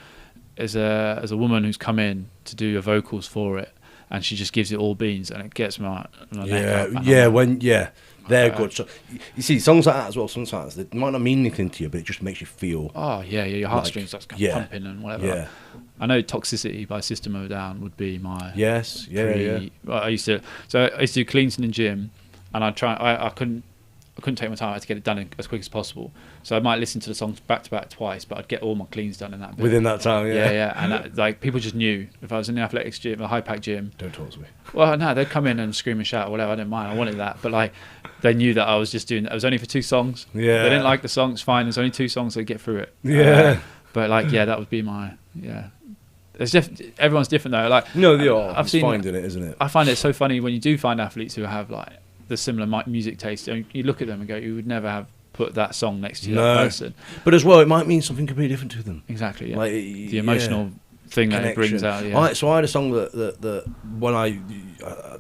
there's a woman who's come in to do the vocals for it, and she just gives it all beans, and it gets my neck up. They're good. So you see, songs like that as well. Sometimes they might not mean anything to you, but it just makes you feel. Oh yeah, your heartstrings starts pumping and whatever. Yeah. I know "Toxicity" by System of a Down would be my. Yes. Yeah. Well, I used to do cleans in the gym, and I couldn't take my time. I had to get it done as quick as possible. So I might listen to the songs back to back twice, but I'd get all my cleans done in that bit. Within that time, yeah. Yeah, and like people just knew if I was in the athletics gym, a high pack gym. Don't talk to me. Well, no, they'd come in and scream and shout or whatever. I didn't mind. I wanted that, but like they knew that I was just doing. It was only for 2 songs. Yeah. They didn't like the songs. Fine. There's only 2 songs. So get through it. Yeah. But like, yeah, that would be my It's everyone's different though. Like no, they are. I've seen finding it, isn't it? I find it so funny when you do find athletes who have like the similar music taste. And you look at them and go, you would never have put that song next to that person. But as well, it might mean something completely different to them. Exactly. Yeah. Like the emotional thing that it brings out. Yeah. So I had a song that when I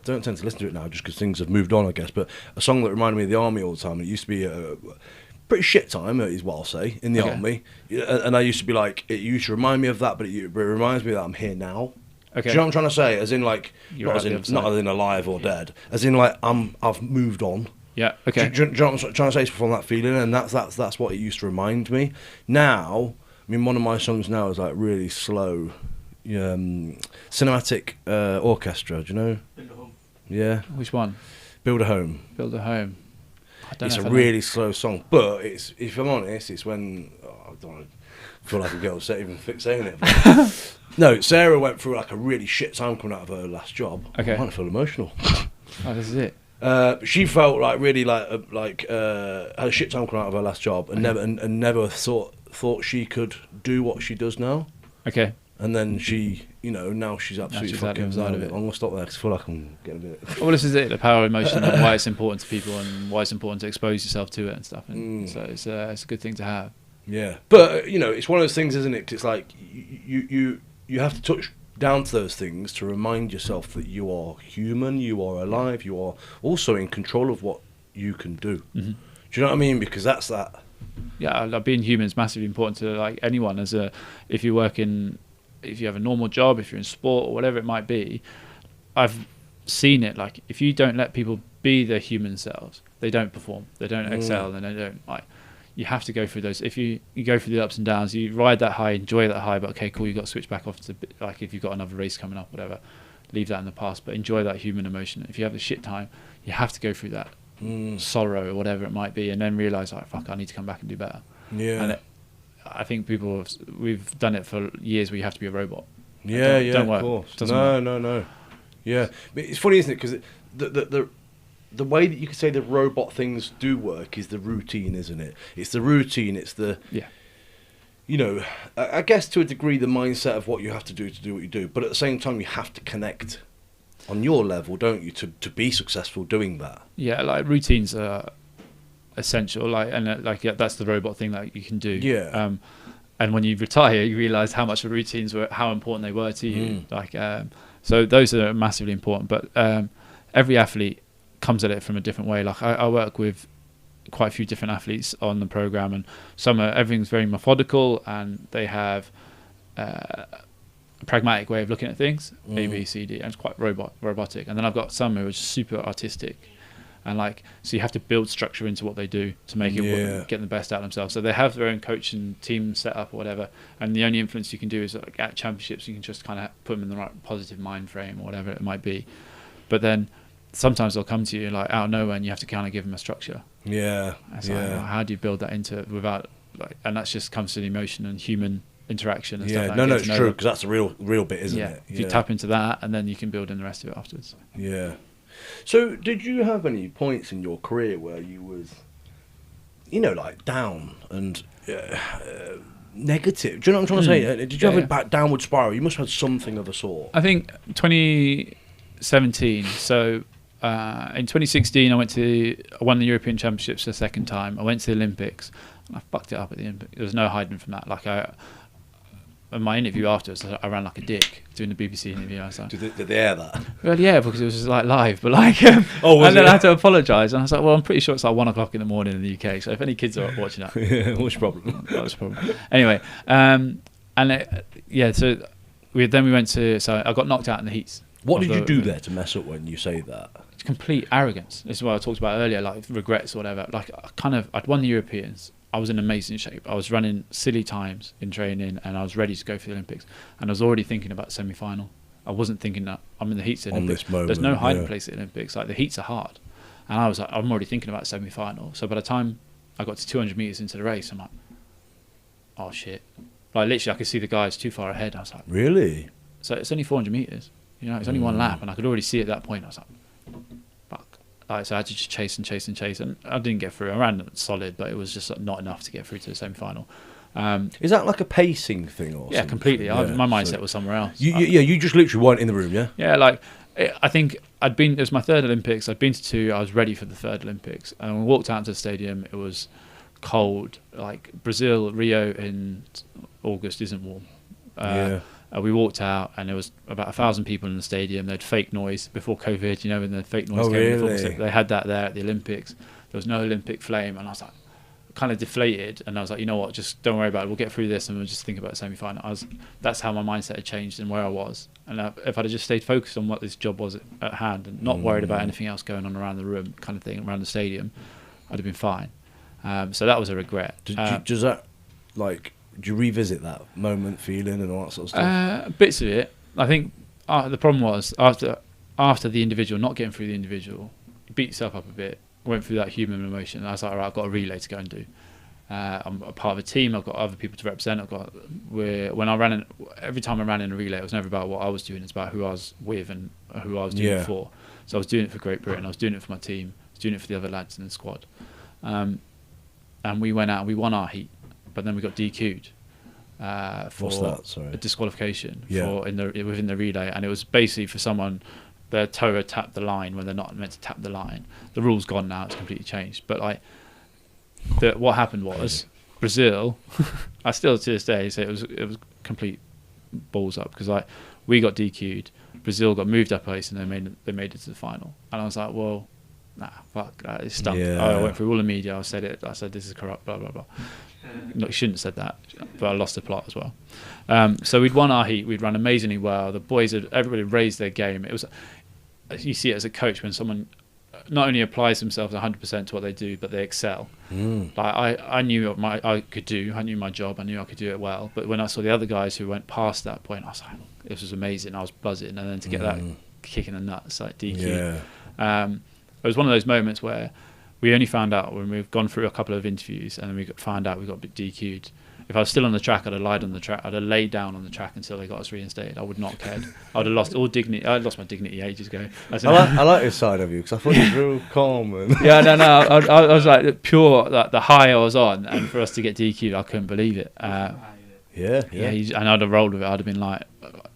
don't tend to listen to it now just because things have moved on, I guess. But a song that reminded me of the army all the time. It used to be a pretty shit time, is what I'll say, in the army. And I used to be like, it used to remind me of that, but it reminds me that I'm here now. Okay. Do you know what I'm trying to say? As in, like, not as in alive or dead. As in, like, I've moved on. Yeah. Okay. Do you know what I'm trying to say? It's from that feeling, and that's what it used to remind me. Now, I mean, one of my songs now is like really slow, cinematic orchestra. Do you know? Build a Home. Yeah. Which one? Build a Home. Build a Home. It's a really slow song, but it's, if I'm honest, it's when I don't want to feel like a girl upset even saying it. But no, Sarah went through like a really shit time coming out of her last job. Okay. I kind of feel emotional. Oh, this is it. She felt like really had a shit time coming out of her last job, and never thought she could do what she does now. Okay. And then she, now she's absolutely fucking outside of it. I'm gonna stop there because I feel like I'm getting a bit. Well, this is it—the power of emotion and why it's important to people and why it's important to expose yourself to it and stuff. And so it's a good thing to have. Yeah, but it's one of those things, isn't it? 'Cause it's like you have to touch down to those things to remind yourself that you are human, you are alive, you are also in control of what you can do. Do you know what I mean? Because that's that. Yeah, like being human is massively important to like anyone. If you have a normal job, if you're in sport or whatever it might be, I've seen it. Like if you don't let people be their human selves, they don't perform, they don't excel, and they don't like. You have to go through those. If you go through the ups and downs, you ride that high, enjoy that high, but okay, cool, you got to switch back off to, like, if you've got another race coming up, whatever, leave that in the past, but enjoy that human emotion. If you have a shit time, you have to go through that sorrow or whatever it might be, and then realize, like, fuck, I need to come back and do better. Yeah. And I think we've done it for years where you have to be a robot. Yeah, Don't work. Of course. Doesn't work. No. Yeah. But it's funny, isn't it? Because the way that you could say the robot things do work is the routine, isn't it? It's the routine, it's the... Yeah. You know, I guess to a degree the mindset of what you have to do what you do, but at the same time you have to connect on your level, don't you, to be successful doing that? Yeah, like routines are essential, that's the robot thing that you can do. Yeah. And when you retire, you realise how much the routines how important they were to you. So those are massively important. But every athlete comes at it from a different way. Like I work with quite a few different athletes on the program, and everything's very methodical, and they have a pragmatic way of looking at things, A, B, C, D, and it's quite robotic. And then I've got some who are super artistic, and so you have to build structure into what they do to make it get the best out of themselves. So they have their own coach and team set up or whatever, and the only influence you can do is like at championships you can just kind of put them in the right positive mind frame or whatever it might be. But then sometimes they'll come to you like out of nowhere, and you have to kind of give them a structure. Yeah. Like, how do you build that into without and that just comes to the emotion and human interaction and stuff. No, it's true, because that's the real bit, isn't it? If you tap into that, and then you can build in the rest of it afterwards. Yeah. So, did you have any points in your career where you was, like down and negative? Do you know what I'm trying to say? Did you have a downward spiral? You must have had something of a sort. I think 2017. So in 2016, I won the European Championships the second time. I went to the Olympics. And I fucked it up at the Olympics. There was no hiding from that. In my interview afterwards, I ran like a dick doing the BBC interview. I was like, did they air that? Well, yeah, because it was just like live, but I had to apologise, and I was like, well, I'm pretty sure it's like 1 o'clock in the morning in the UK. So if any kids are watching that, what's your problem? What's the problem? Anyway, so we went to. So I got knocked out in the heats. What did you do there to mess up when you say that? It's complete arrogance. This is what I talked about earlier, like regrets or whatever. I'd won the Europeans. I was in amazing shape. I was running silly times in training, and I was ready to go for the Olympics. And I was already thinking about semi-final. I wasn't thinking that I'm in the heats at the Olympics. This moment, there's no hiding place at the Olympics. Like the heats are hard, and I was like, I'm already thinking about semi-final. So by the time I got to 200 meters into the race, I'm like, oh shit! Like literally, I could see the guys too far ahead. I was like, really? So it's only 400 meters. It's only one lap, and I could already see at that point. I was like, fuck. So I had to just chase, and I didn't get through. I ran solid, but it was just not enough to get through to the semi-final. Is that like a pacing thing or something? Yeah, completely. My mindset was somewhere else. You just literally weren't in the room, yeah? Yeah, I think it was my third Olympics. I'd been to 2. I was ready for the third Olympics. And when we walked out into the stadium, it was cold. Like Brazil, Rio in August isn't warm. We walked out, and there was about 1,000 people in the stadium. They had fake noise before COVID, when the fake noise came. Really? They had that there at the Olympics. There was no Olympic flame, and I was like, kind of deflated. And I was like, you know what? Just don't worry about it. We'll get through this, and we'll just think about the semi-final. That's how my mindset had changed and where I was. And if I'd have just stayed focused on what this job was at hand, and not worried about anything else going on around the room, kind of thing, around the stadium, I'd have been fine. So that was a regret. Does that do you revisit that moment, feeling, and all that sort of stuff? Bits of it. I think the problem was after the individual, not getting through the individual, you beat yourself up a bit, went through that human emotion, and I was like, all right, I've got a relay to go and do. I'm a part of a team. I've got other people to represent. Every time I ran in a relay, it was never about what I was doing. It's about who I was with and who I was doing it for. So I was doing it for Great Britain. I was doing it for my team. I was doing it for the other lads in the squad. And we went out and we won our heat, but then we got DQ'd for a disqualification within the relay, and it was basically for someone their toe had tapped the line when they're not meant to tap the line. The rule's gone now; it's completely changed. But what happened was Brazil. I still to this day say it was complete balls up, because We got DQ'd. Brazil got moved up place, and they made it to the final. And I was like, well, nah, fuck, it stunk. Yeah. I went through all the media. I said this is corrupt, blah blah blah. No, you shouldn't have said that, but I lost the plot as well. So we'd won our heat. We'd run amazingly well. The boys everybody raised their game. It was, you see it as a coach when someone not only applies themselves 100% to what they do, but they excel. Like I knew what I could do. I knew my job. I knew I could do it well. But when I saw the other guys who went past that point, I was like, this was amazing. I was buzzing, and then to get that kick in the nuts, like DQ. It was one of those moments where we only found out when we've gone through a couple of interviews, and then found out we got DQ'd. If I was still on the track, I'd have lied on the track. I'd have laid down on the track until they got us reinstated. I would not have cared. I would have lost all dignity. I lost my dignity ages ago. I like this side of you, because I thought you was real calm. And Yeah, no. I was like pure, like the high I was on, and for us to get DQ'd, I couldn't believe it. yeah. And I'd have rolled with it. I'd have been like,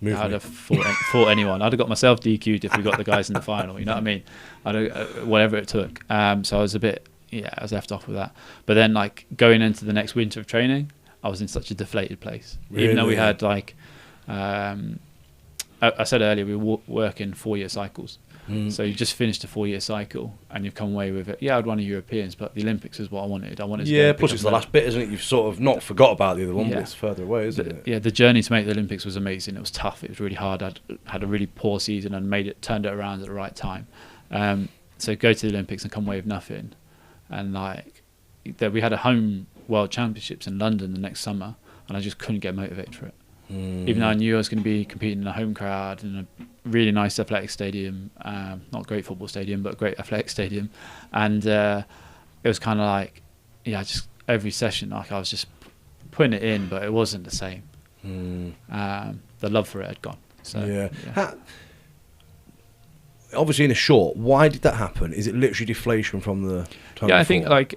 I'd have fought anyone. I'd have got myself DQ'd if we got the guys in the final. You know what I mean? I'd have, whatever it took. So I was a bit, I was left off with that. But then, like, going into the next winter of training, I was in such a deflated place. Really? Even though we had, like, I said earlier, we work in 4-year cycles. So you just finished a 4-year cycle and you've come away with it. Yeah, I'd won the Europeans, but the Olympics is what I wanted. I wanted to go plus it's the last bit, isn't it? You've sort of not forgot about the other one, but it's further away, isn't it? Yeah, the journey to make the Olympics was amazing. It was tough. It was really hard. I'd had a really poor season and turned it around at the right time. So go to the Olympics and come away with nothing. And like, we had a home World Championships in London the next summer, and I just couldn't get motivated for it. Even though I knew I was going to be competing in a home crowd in a really nice athletic stadium, not a great football stadium, but a great athletic stadium. And it was kind of like, just every session, like I was just putting it in, but it wasn't the same. The love for it had gone. So, Obviously, in a short, why did that happen? Is it literally deflation from the time before? I think like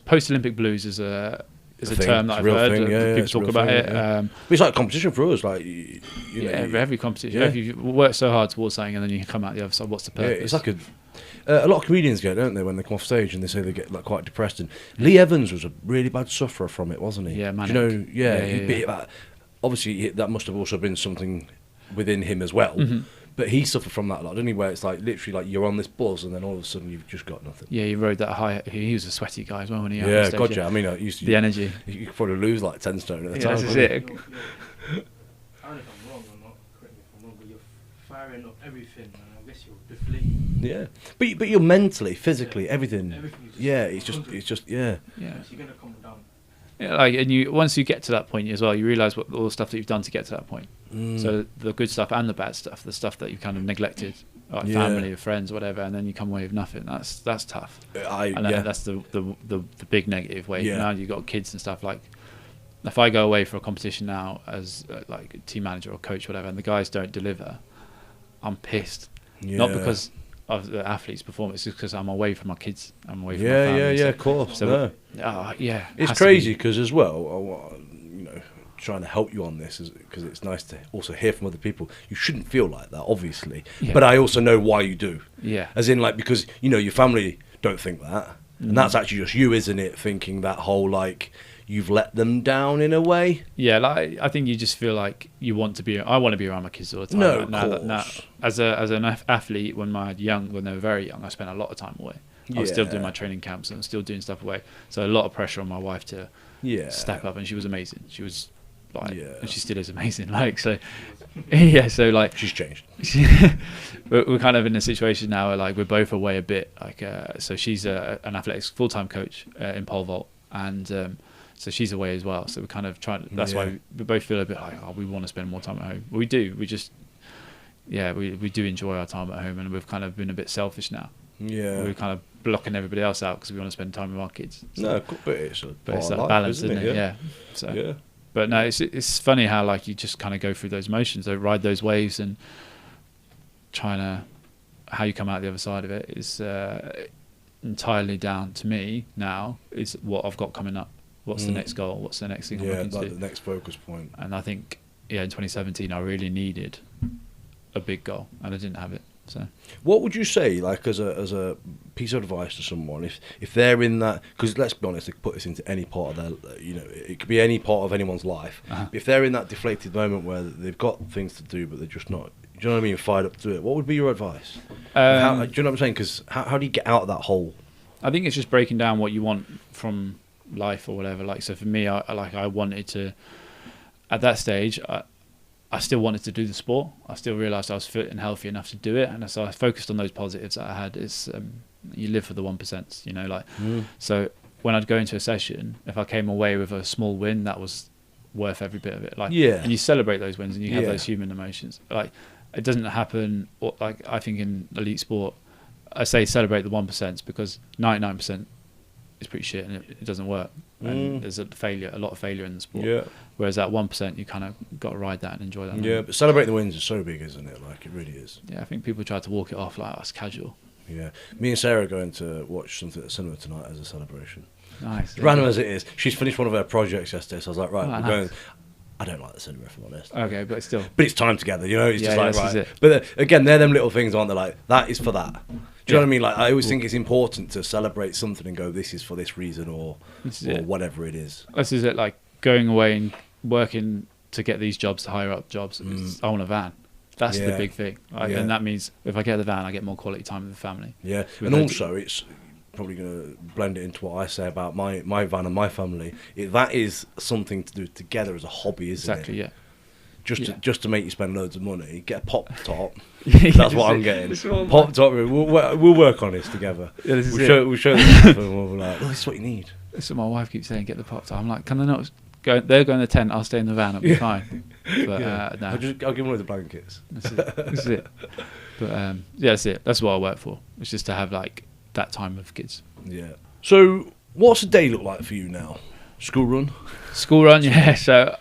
post-Olympic blues is a term that I've heard. People talk about it. But it's like a competition for us, like every competition. If you work so hard towards something and then you come out the other side, what's the purpose? It's like a lot of comedians get, don't they, when they come off stage and they say they get like quite depressed. And Lee Evans was a really bad sufferer from it, wasn't he? Yeah, manic. Do you know? Obviously, that must have also been something within him as well. But he suffered from that a lot, didn't he? Where it's like literally like you're on this buzz and then all of a sudden you've just got nothing. Yeah, he rode that high. He was a sweaty guy as well when he I mean, the energy. You could probably lose like 10 stone at the time. That's it. I don't know if I'm wrong or not. Correct me if I'm wrong, but you're firing up everything, and I guess you're deflating. Yeah, but you're mentally, physically, everything. It's just. You're gonna come down. Yeah, like, and once you get to that point as well, you realise what all the stuff that you've done to get to that point. So the good stuff and the bad stuff, the stuff that you kind of neglected, like family, friends, whatever, and then you come away with nothing. That's tough. That's the big negative way. Now you've got kids and stuff. Like, if I go away for a competition now as like a team manager or coach, whatever, and the guys don't deliver, I'm pissed. Not because of the athlete's performance, it's because I'm away from my kids. I'm away from my family. Of course. So, it's crazy because as well, trying to help you on this because it's nice to also hear from other people. You shouldn't feel like that, obviously, but I also know why you do. As in, like, because your family don't think that, and that's actually just you, isn't it? Thinking that whole like you've let them down in a way. Like I think you just feel like you want to be. I want to be around my kids all the time. No, now, as an athlete, when they were very young, I spent a lot of time away. I was still doing my training camps and still doing stuff away. So a lot of pressure on my wife to step up, and she was amazing. She was like, and she still is amazing. Like, so, so like she's changed. We're kind of in a situation now where like we're both away a bit. Like, so she's an athletics full-time coach in pole vault, and so she's away as well. So we're kind of trying. That's why we both feel a bit like, we want to spend more time at home. We do. We just, we do enjoy our time at home, and we've kind of been a bit selfish now. We're kind of blocking everybody else out because we want to spend time with our kids. So, but it's that balance, isn't it? So, but no, it's funny how like you just kind of go through those motions, ride those waves, and how you come out the other side of it is entirely down to me now. Is what I've got coming up. What's the next goal? What's the next thing I'm looking to do? The next focus point. And I think in 2017 I really needed a big goal, and I didn't have it. So What would you say, like, as a piece of advice to someone if they're in that? Because let's be honest, they could put this into any part of their, it could be any part of anyone's life. If they're in that deflated moment where they've got things to do but they're just not, do you know what I mean, fired up to do it, what would be your advice? Do you know what I'm saying? Because how do you get out of that hole? I think it's just breaking down what you want from life or whatever. Like, so for me, I wanted to, at that stage, I still wanted to do the sport. I still realised I was fit and healthy enough to do it, and so I focused on those positives that I had. It's you live for the 1%, So when I'd go into a session, if I came away with a small win, that was worth every bit of it. Like, and you celebrate those wins, and you have those human emotions. Like, it doesn't happen. Like, I think in elite sport, I say celebrate the 1% because 99% is pretty shit and it doesn't work. And there's a lot of failure in the sport. Yeah. Whereas that 1%, you kind of got to ride that and enjoy that. Yeah, moment. But celebrating the wins is so big, isn't it? Like, it really is. Yeah, I think people try to walk it off like that's casual. Yeah. Me and Sarah are going to watch something at the cinema tonight as a celebration. Nice. Random as it is. She's finished one of her projects yesterday, so I was like, right, we're nice. going. I don't like the cinema, if I'm honest. Okay, but still. But it's time together, It's just like, right. It. But again, they're them little things, aren't they? Like, that is for that. Do you know what I mean? Like, I always think it's important to celebrate something and go, this is for this reason or whatever it is. This is it, like going away and working to get these jobs, higher up jobs. I want a van. That's the big thing. And that means if I get the van, I get more quality time with the family. Yeah, and also it's probably going to blend it into what I say about my van and my family. That is something to do together as a hobby, isn't it? Exactly, yeah. Just to make you spend loads of money, get a pop top. That's what I'm getting. Pop top. We'll work on this together. Yeah, we'll show them and we'll be like, this is what you need. That's what my wife keeps saying. Get the pop top. I'm like, can they not go? They're going in the tent. I'll stay in the van. It'll be fine. But no. I'll give them one of the blankets. That's it. But that's it. That's what I work for. It's just to have like that time with kids. Yeah. So, what's a day look like for you now? School run, yeah. So,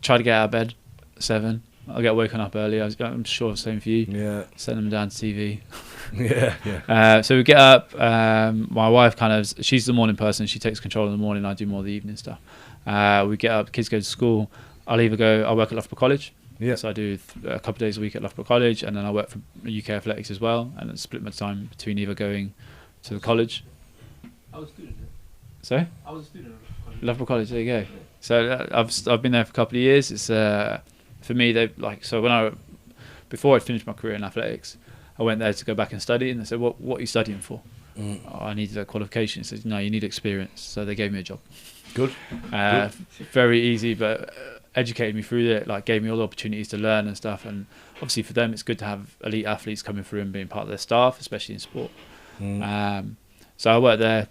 try to get out of bed at 7. I'll get woken up early. I'm sure same for you. Yeah. Send them down to TV. yeah. So we get up. My wife she's the morning person. She takes control in the morning. I do more of the evening stuff. We get up. Kids go to school. I work at Loughborough College. Yeah. So I do a couple of days a week at Loughborough College, and then I work for UK Athletics as well, and then split my time between either going to the college. I was a student. Sorry? I was a student at Loughborough College. There you go. So I've been there for a couple of years. It's for me, before I finished my career in athletics, I went there to go back and study, and they said, "What are you studying for?" I needed a qualification. He said, "No, you need experience." So they gave me a job. Good. Very easy, but educated me through it. Like, gave me all the opportunities to learn and stuff. And obviously for them, it's good to have elite athletes coming through and being part of their staff, especially in sport. So I worked there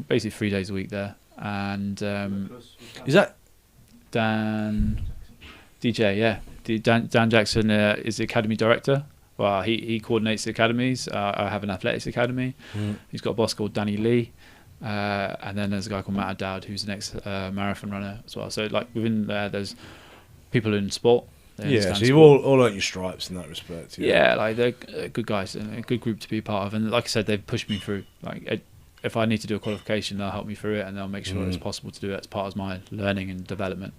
basically 3 days a week there. And is that Dan Jackson is the academy director. Well, he coordinates the academies. I have an athletics academy. He's got a boss called Danny Lee, and then there's a guy called Matt Dowd who's the next marathon runner as well. So like within there's people in sport. So you all earned your stripes in that respect. Yeah, like they're good guys and a good group to be part of. And like I said, they've pushed me through. Like if I need to do a qualification, they'll help me through it, and they'll make sure it's possible to do it as part of my learning and development.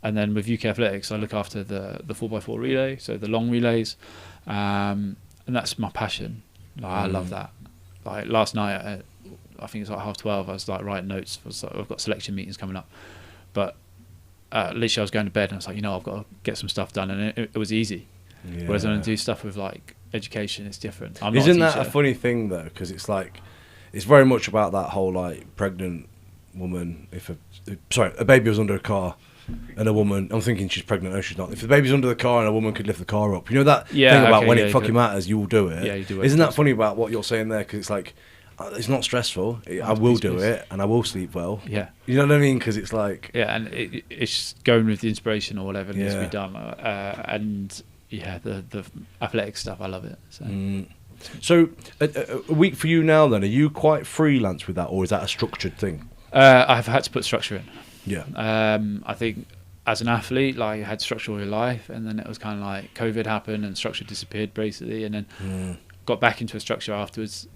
And then with UK Athletics, I look after the 4x4 relay, so the long relays, and that's my passion. Like, I love that. Like last night, I think it's like 12:30. I was like writing notes. I've got selection meetings coming up, but literally I was going to bed and I was like, I've got to get some stuff done, and it was easy. Yeah. Whereas when I do stuff with like education, it's different. Isn't that a funny thing though? Because it's like it's very much about that whole like pregnant woman. If a baby was under a car and a woman, I'm thinking she's pregnant. No, she's not. If the baby's under the car and a woman could lift the car up, that thing about when it fucking matters, you will do it. Yeah, you do it. Isn't that funny about what you're saying there? Because it's like it's not stressful. I will do it, and I will sleep well. Yeah, you know what I mean? Because it's like and it's just going with the inspiration or whatever needs to be done. And the athletic stuff, I love it. So a week for you now then, are you quite freelance with that, or is that a structured thing? I've had to put structure in. Yeah. I think as an athlete, like, you had structure all your life, and then it was kind of like COVID happened and structure disappeared basically, and then got back into a structure afterwards.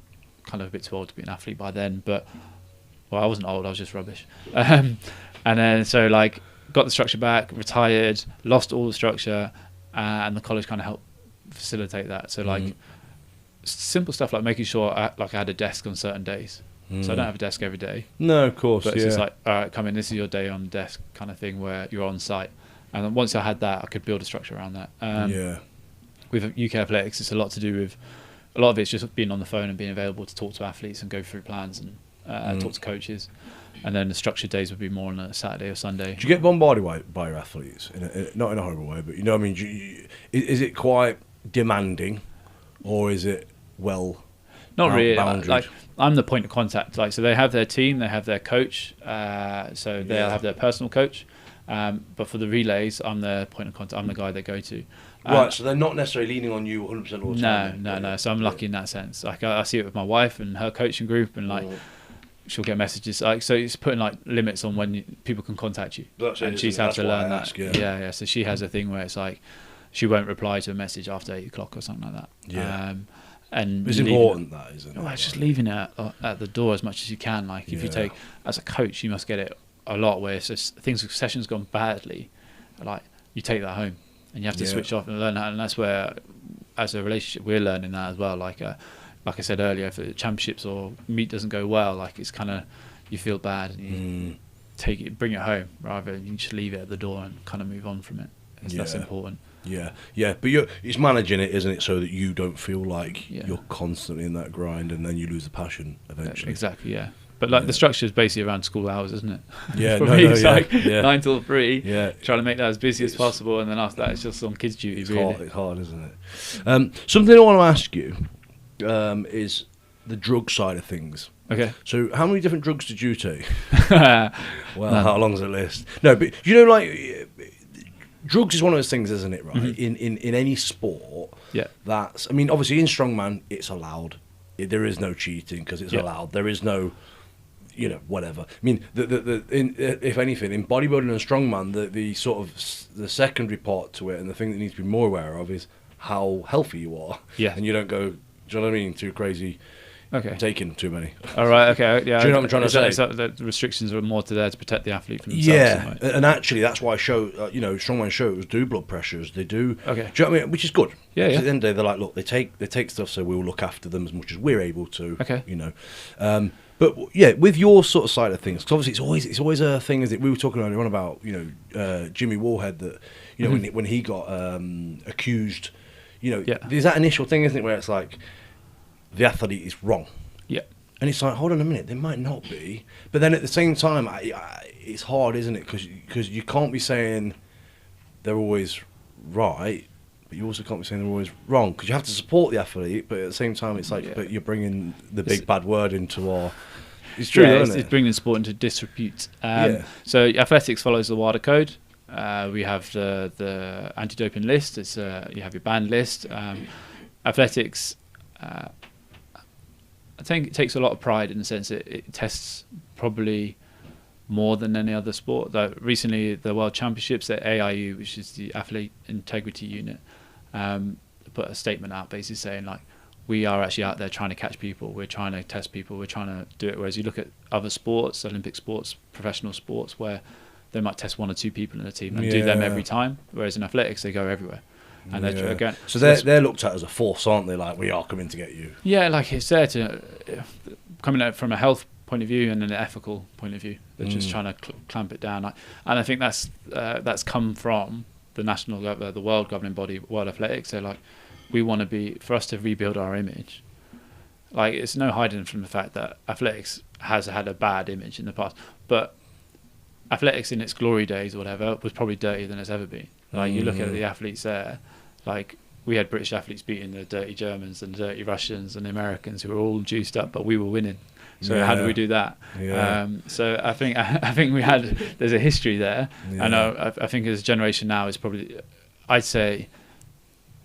Kind of a bit too old to be an athlete by then, but I wasn't old, I was just rubbish. And then so like got the structure back, retired, lost all the structure, and the college kind of helped facilitate that. So like simple stuff like making sure I had a desk on certain days. So I don't have a desk every day. No, of course. But it's just like, all right, come in. This is your day on the desk kind of thing where you're on site. And then once I had that, I could build a structure around that. With UK athletics, it's a lot to do with. A lot of it's just being on the phone and being available to talk to athletes and go through plans and talk to coaches. And then the structured days would be more on a Saturday or Sunday. Do you get bombarded by your athletes? Not in a horrible way, but you know what I mean? Is it quite demanding, or is it not really. boundaried? Like I'm the point of contact. Like, so they have their team, they have their coach, so they'll have their personal coach. But for the relays, I'm the point of contact. I'm the guy they go to. Right, so they're not necessarily leaning on you 100% all the time. No. So I'm lucky in that sense. Like I see it with my wife and her coaching group, and like she'll get messages. Like, so it's putting like limits on when people can contact you, and she's had to learn that. Yeah. So she has a thing where it's like she won't reply to a message after 8 o'clock or something like that. Yeah. And it's important that, isn't it? Well, it's just leaving it at the door as much as you can. Like if you take, as a coach, you must get it a lot where it's just sessions gone badly, like you take that home and you have to switch off and learn that. And that's where, as a relationship, we're learning that as well. Like I said earlier, if the championships or meet doesn't go well, like it's kind of, you feel bad and you take it, bring it home rather than you just leave it at the door and kind of move on from it. That's important. Yeah, but it's managing it, isn't it, so that you don't feel like you're constantly in that grind and then you lose the passion eventually. Exactly, yeah. But like the structure is basically around school hours, isn't it? Yeah, For me, it's like 9 till 3. Yeah, trying to make that as busy as possible, and then after that, it's just on kids' duty. It's hard, isn't it? Something I want to ask you is the drug side of things. Okay. So, how many different drugs did you take? How long's the list? No, but you know, like. Drugs is one of those things, isn't it, right? In any sport, that's... I mean, obviously, in strongman, it's allowed. There is no cheating because it's allowed. There is no, whatever. I mean, if anything, in bodybuilding and strongman, the sort of the secondary part to it and the thing that needs to be more aware of is how healthy you are. Yeah. And you don't go, do you know what I mean, too crazy... Okay. Taking too many. All right. Okay. Yeah. Do you know what I'm trying to say? So the restrictions are more to there to protect the athlete from themselves. Yeah, and actually, that's why strongman shows do blood pressures. They do. Okay. Do you know what I mean? Which is good. Yeah. At the end of the day, they're like, look, they take stuff, so we'll look after them as much as we're able to. Okay. But yeah, with your sort of side of things, because obviously it's always a thing. Is that we were talking earlier on about Jimmy Warhead that when he got accused, there's that initial thing, isn't it, where it's like the athlete is wrong. Yeah. And it's like, hold on a minute, they might not be. But then at the same time, it's hard, isn't it? Because you can't be saying they're always right, but you also can't be saying they're always wrong. Because you have to support the athlete, but at the same time, it's like, but you're bringing the big bad word into our... It's true, isn't it? It's bringing sport into disrepute. So athletics follows the WADA code. We have the anti-doping list. It's you have your banned list. Athletics... I think it takes a lot of pride in the sense that it tests probably more than any other sport. Like recently, the World Championships at AIU, which is the Athlete Integrity Unit, put a statement out basically saying like, we are actually out there trying to catch people, we're trying to test people, we're trying to do it. Whereas you look at other sports, Olympic sports, professional sports, where they might test 1 or 2 people in a team and do them every time. Whereas in athletics, they go everywhere. And they're looked at as a force, aren't they? Like, we are coming to get you. Yeah, like it's there to coming out from a health point of view and an ethical point of view. They're just trying to clamp it down, and I think that's come from the world governing body, World Athletics. They're like, we want to be, for us to rebuild our image. Like, it's no hiding from the fact that athletics has had a bad image in the past, but athletics in its glory days or whatever was probably dirtier than it's ever been. Like, you look at the athletes there, like, we had British athletes beating the dirty Germans and the dirty Russians and the Americans who were all juiced up, but we were winning. So how do we do that? So I think we had, there's a history there. And I think as a generation now is probably, I'd say,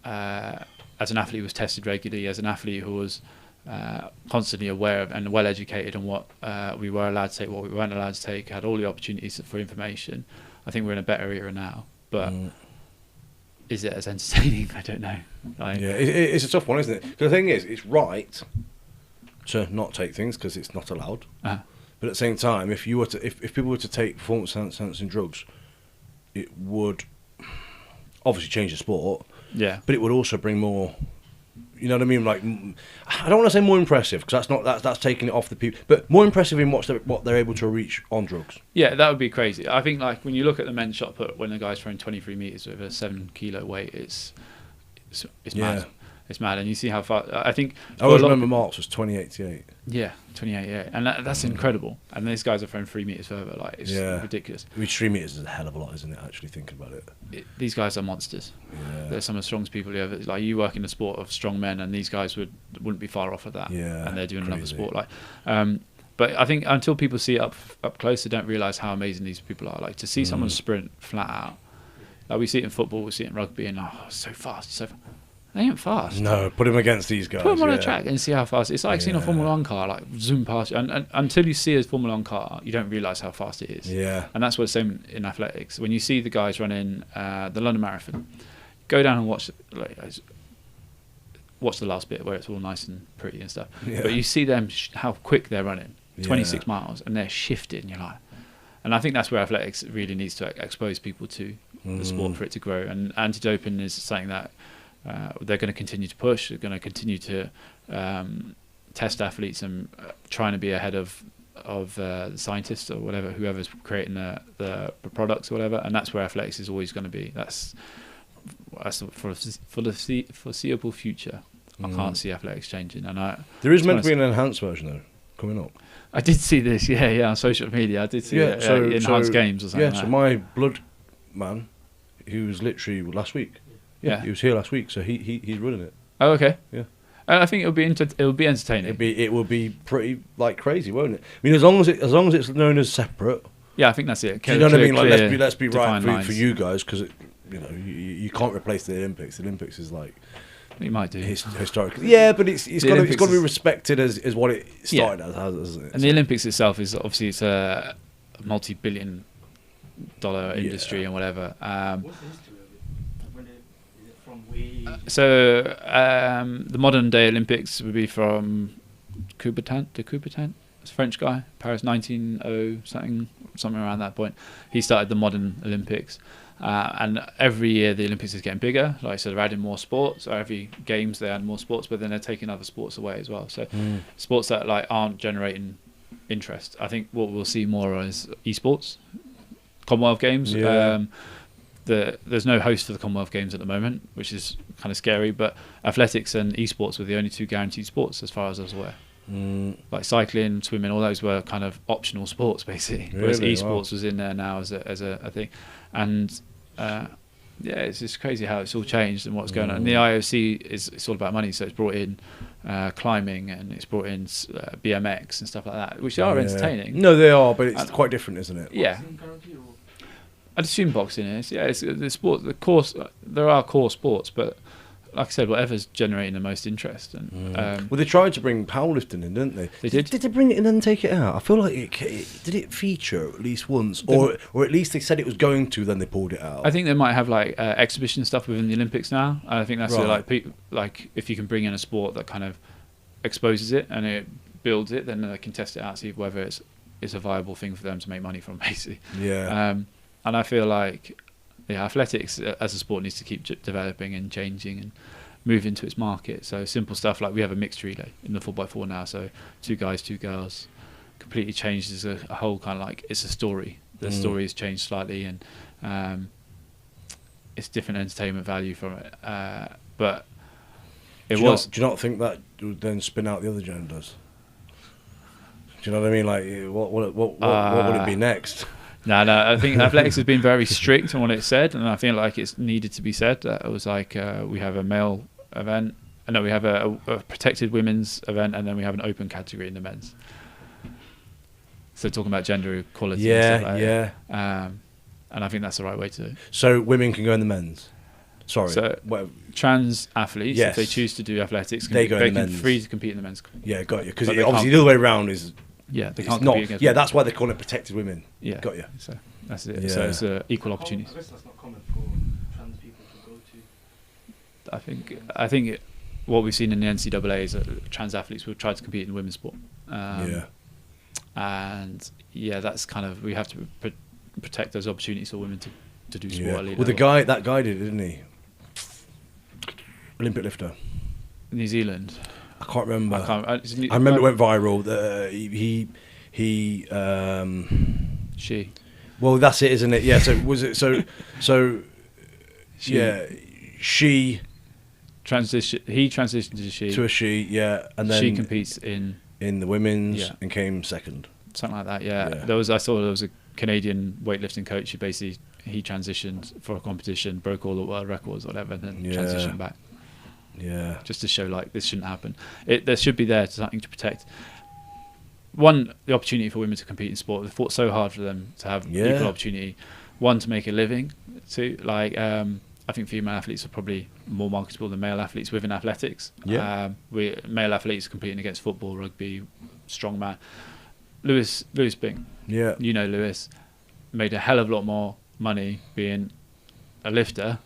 as an athlete who was tested regularly, as an athlete who was constantly aware of and well educated on what we were allowed to take, what we weren't allowed to take, had all the opportunities for information, I think we're in a better era now. But is it as entertaining? I don't know. It's a tough one, isn't it? Because the thing is, it's right to not take things because it's not allowed. But at the same time, if people were to take performance enhancing drugs, it would obviously change the sport. Yeah. but it would also bring more. You know what I mean? Like, I don't want to say more impressive because that's taking it off the people, but more impressive in what they're able to reach on drugs. Yeah, that would be crazy. I think like when you look at the men's shot put when the guy's throwing 23 meters with a 7 kilo weight, it's mad. It's mad, and you see how far. I think I always remember Mark's was 2088. Yeah, 28, and that's incredible. And these guys are throwing 3 meters further. Like it's ridiculous. Which 3 meters is a hell of a lot, isn't it? Actually thinking about it. These guys are monsters. Yeah. They're some of the strongest people you ever. Like you work in the sport of strong men, and these guys wouldn't be far off of that. Yeah, and they're doing crazy. another sport. Like, but I think until people see it up close, they don't realize how amazing these people are. Like to see someone sprint flat out. Like we see it in football, we see it in rugby, and so fast, so fast. They ain't fast. No, put them against these guys. Put them on a track and see how fast. It's like seeing a Formula 1 car, like zoom past you. And until you see a Formula 1 car, you don't realise how fast it is. Yeah. And that's what's the same in athletics. When you see the guys running the London Marathon, go down and watch the last bit where it's all nice and pretty and stuff. Yeah. But you see them, how quick they're running, 26 miles, and they're shifted, and you're like... And I think that's where athletics really needs to expose people to the sport for it to grow. And anti-doping is something that they're going to continue to push. They're going to continue to test athletes and trying to be ahead of the scientists or whatever, whoever's creating the products or whatever. And that's where athletics is always going to be. That's for the foreseeable future. I can't see athletics changing. And there is meant to be an enhanced version though coming up. I did see this, on social media. I did see it, enhanced games or something. Yeah, so my blood man, he was literally last week. Yeah, he was here last week, so he's running it. Oh, okay. Yeah, I think it'll be entertaining. It will be pretty like crazy, won't it? I mean, as long as it's known as separate. Yeah, I think that's it. Do you know what I mean? Like, let's be right for you guys, because you can't replace the Olympics. The Olympics is like. You might do historically, yeah, but it's got to be respected as what it started as, hasn't it? And the Olympics itself is obviously it's a multi-billion-dollar industry and whatever. What's the history of it? Is it from where? So the modern day Olympics would be from Coubertin. It's a French guy, Paris 1900 something around that point. He started the modern Olympics. And every year the Olympics is getting bigger. Like I said, they're adding more sports. So every games they add more sports, but then they're taking other sports away as well. So sports that like aren't generating interest. I think what we'll see more is esports, Commonwealth Games. Yeah. There's no host for the Commonwealth Games at the moment, which is kind of scary. But athletics and esports were the only two guaranteed sports, as far as I was aware. Like cycling, swimming, all those were kind of optional sports basically. Really? Whereas esports was in there now as a thing, and it's just crazy how it's all changed and what's going on. And the IOC it's all about money, so it's brought in climbing and it's brought in BMX and stuff like that, which are entertaining. No, they are, but it's quite different, isn't it? Yeah. I'd assume boxing is. Yeah, it's the sport. The course there are core sports, but. Like I said, whatever's generating the most interest. And well, they tried to bring powerlifting in, didn't they? They did. Did they bring it in and take it out? I feel like did it feature at least once, or at least they said it was going to, then they pulled it out. I think they might have like exhibition stuff within the Olympics now. I think that's like if you can bring in a sport that kind of exposes it and it builds it, then they can test it out, see whether it's a viable thing for them to make money from, basically. Yeah. And I feel like. Yeah, athletics as a sport needs to keep developing and changing and move into its market. So simple stuff like we have a mixed relay in the 4x4 now. So 2 guys, 2 girls, completely changed as a whole kind of like it's a story. The story has changed slightly and it's different entertainment value from it. But do you not think that would then spin out the other genders? Do you know what I mean? Like what would it be next? No, I think athletics has been very strict on what it said, and I feel like it's needed to be said. That it was like we have a male event, no, we have a protected women's event, and then we have an open category in the men's. So talking about gender equality. And stuff like that. And I think that's the right way to do it. So women can go in the men's. Sorry. So trans athletes, if they choose to do athletics, they can free to compete in the men's. Yeah, got you. Because obviously the other way around is. Yeah, they can't compete against. Yeah, that's why they call it protected women. Yeah, got you. So that's it. Yeah. So it's equal opportunities. I guess that's not common for trans people to go to. I think what we've seen in the NCAA is that trans athletes will try to compete in women's sport. And that's kind of we have to protect those opportunities for women to do sport. At well, that guy did it, didn't he? Olympic lifter. New Zealand. I can't remember. I remember it went viral. She. Well, that's it, isn't it? Yeah. So was it? So She. yeah. She He transitioned to she. to a she. Yeah, and then she competes in the women's Yeah. and came second. something like that. Yeah. Yeah. I saw there was a Canadian weightlifting coach who basically he transitioned for a competition, broke all the world records, or whatever, and then Yeah. transitioned back. Yeah. Just to show like this shouldn't happen. There should be something to protect. One, the opportunity for women to compete in sport. They fought so hard for them to have Yeah. equal opportunity. One, to make a living. Two, I think female athletes are probably more marketable than male athletes within athletics. Yeah. Male athletes competing against football, rugby, strongman. Lewis Bing, Yeah. you know Lewis, made a hell of a lot more money being a lifter,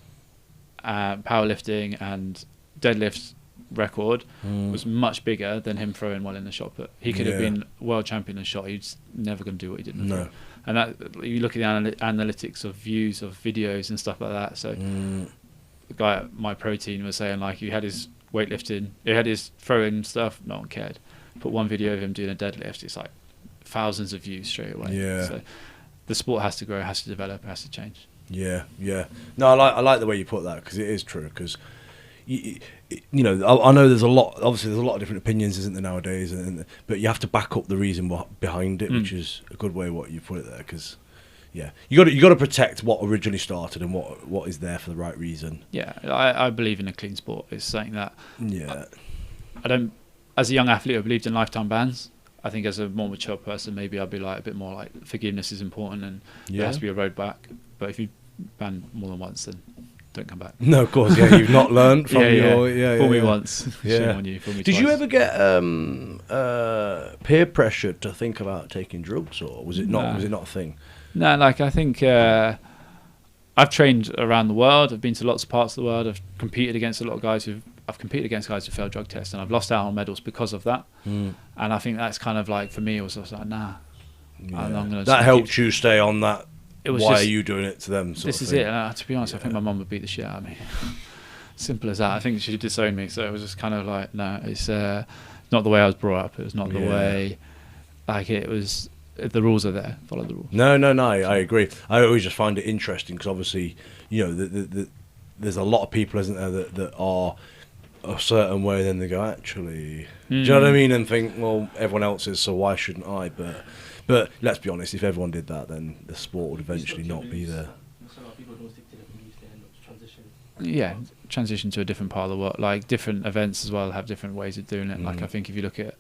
powerlifting and deadlift record was much bigger than him throwing well in the shot put. He could have Yeah. been world champion in shot. He's never going to do what he did in the No. throw. And that you look at the analytics of views of videos and stuff like that. So the guy at My Protein was saying like he had his weightlifting, he had his throwing stuff. No one cared. Put one video of him doing a deadlift. It's like thousands of views straight away. Yeah. So the sport has to grow, has to develop, has to change. Yeah. Yeah. No, I like the way you put that because it is true. Because you know, I know there's a lot. Obviously, there's a lot of different opinions, isn't there nowadays? But you have to back up the reason behind it, which is a good way what you put it there. Because yeah, you got to protect what originally started and what is there for the right reason. Yeah, I believe in a clean sport. It's something that Yeah. I don't. As a young athlete, I believed in lifetime bans. I think as a more mature person, maybe I'd be like a bit more like forgiveness is important and there has to be a road back. But if you ban more than once, then don't come back. No, of course, yeah, you've not learned from your Fool me once, shame on you. Fool me Did twice. you ever get peer pressure to think about taking drugs, or was it not? No. Was it not a thing? No, like I think I've trained around the world. I've been to lots of parts of the world. I've competed against a lot of guys I've competed against guys who failed drug tests, and I've lost out on medals because of that. And I think that's kind of like for me, it was just like nah. Yeah. I'm gonna That helped you stay on that. It was Why just, are you doing it to them? This is it. And to be honest, I think my mum would beat the shit out of me. Simple as that. I think she disowned me. So it was just kind of like, no, it's not the way I was brought up. It was not the way. Like it was. The rules are there. Follow the rules. No, I agree. I always just find it interesting because obviously, you know, there's a lot of people, isn't there, that are a certain way. Then they go, actually, do you know what I mean? And think, well, everyone else is, so why shouldn't I? But let's be honest, if everyone did that, then the sport would eventually not be there. So a lot of people don't stick to the beliefs, they end up transitioning. Yeah, transition to a different part of the world. Like different events as well have different ways of doing it. Like I think if you look at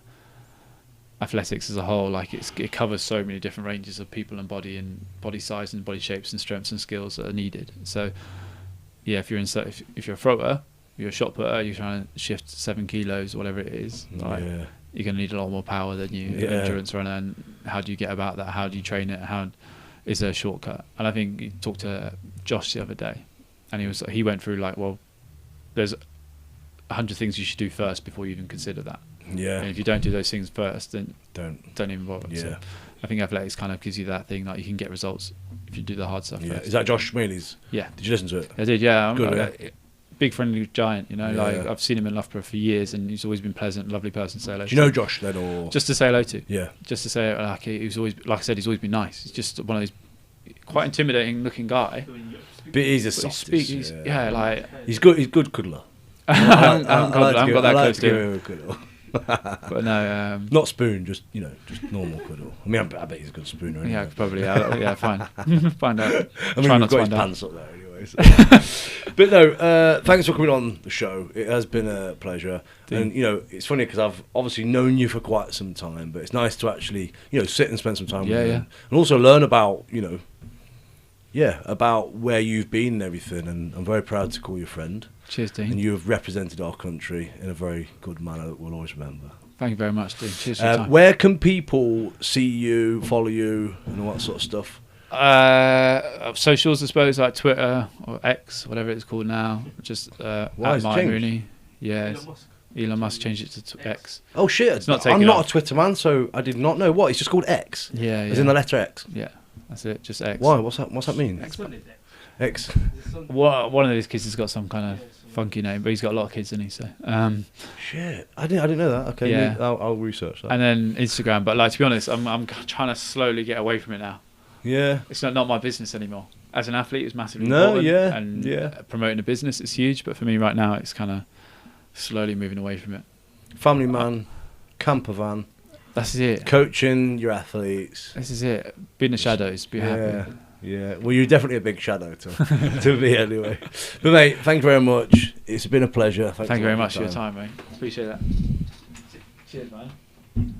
athletics as a whole, like it covers so many different ranges of people and body size and body shapes and strengths and skills that are needed. So yeah, if you're a thrower, you're a shot putter, you're trying to shift 7 kilos or whatever it is, like, you're going to need a lot more power than you an endurance runner. And how do you get about that? How do you train it? How is there a shortcut? And I think you talked to Josh the other day, and he went through like, well, there's 100 things you should do first before you even consider that. Yeah. And if you don't do those things first, then don't even bother. Yeah. So I think athletics kind of gives you that thing, like you can get results if you do the hard stuff first. Is that Josh Schmaley's? Yeah. Did you listen to it? I did, yeah. Good, big friendly giant, you know. Yeah. Like I've seen him in Loughborough for years, and he's always been pleasant, lovely person to say hello to. Do you know Josh then, or just to say hello to? Yeah. Just to say, like he was always, like I said, he's always been nice. He's just one of those quite intimidating looking guy. But he's a But softest. like He's good. He's good cuddler. I haven't got that close to him. Cuddle. But no, Not spoon, just normal cuddle. I mean, I bet he's a good spooner. Anyway. yeah, probably, yeah, fine. Find out. I mean, Try we've not to got his find out. pants up there anyway. So. But no, thanks for coming on the show. It has been a pleasure. And, you know, it's funny because I've obviously known you for quite some time, but it's nice to actually, you know, sit and spend some time with you. And also learn about, you know, about where you've been and everything. And I'm very proud to call you a friend. Cheers, Dean. And you have represented our country in a very good manner that we'll always remember. Thank you very much, Dean. Cheers for your time. Where can people see you, follow you, and all that sort of stuff? Socials, I suppose, like Twitter or X, whatever it's called now. Just at Martyn Rooney. Yeah, Elon Musk changed it to X. Oh shit! It's not I'm not off. a Twitter man, so I did not know. What? It's just called X. Yeah, As in the letter X. Yeah, that's it. Just X. Why? What's that mean? Next Monday, X. One of these kids has got some kind of funky name, but he's got a lot of kids, isn't he? So, Shit, I didn't know that. Okay, Yeah. I'll research that. and then Instagram. But like, to be honest, I'm trying to slowly get away from it now. Yeah. It's not my business anymore. As an athlete, it's massively No, important. yeah, And yeah. promoting a business is huge. But for me right now, it's kind of slowly moving away from it. Family man, camper van, That's it. coaching your athletes. This is it. Be in the shadows. Be Yeah, happy. yeah. Well, you're definitely a big shadow to me anyway. But mate, thank you very much. It's been a pleasure. Thank you very much for your time, mate. Appreciate that. Cheers, man.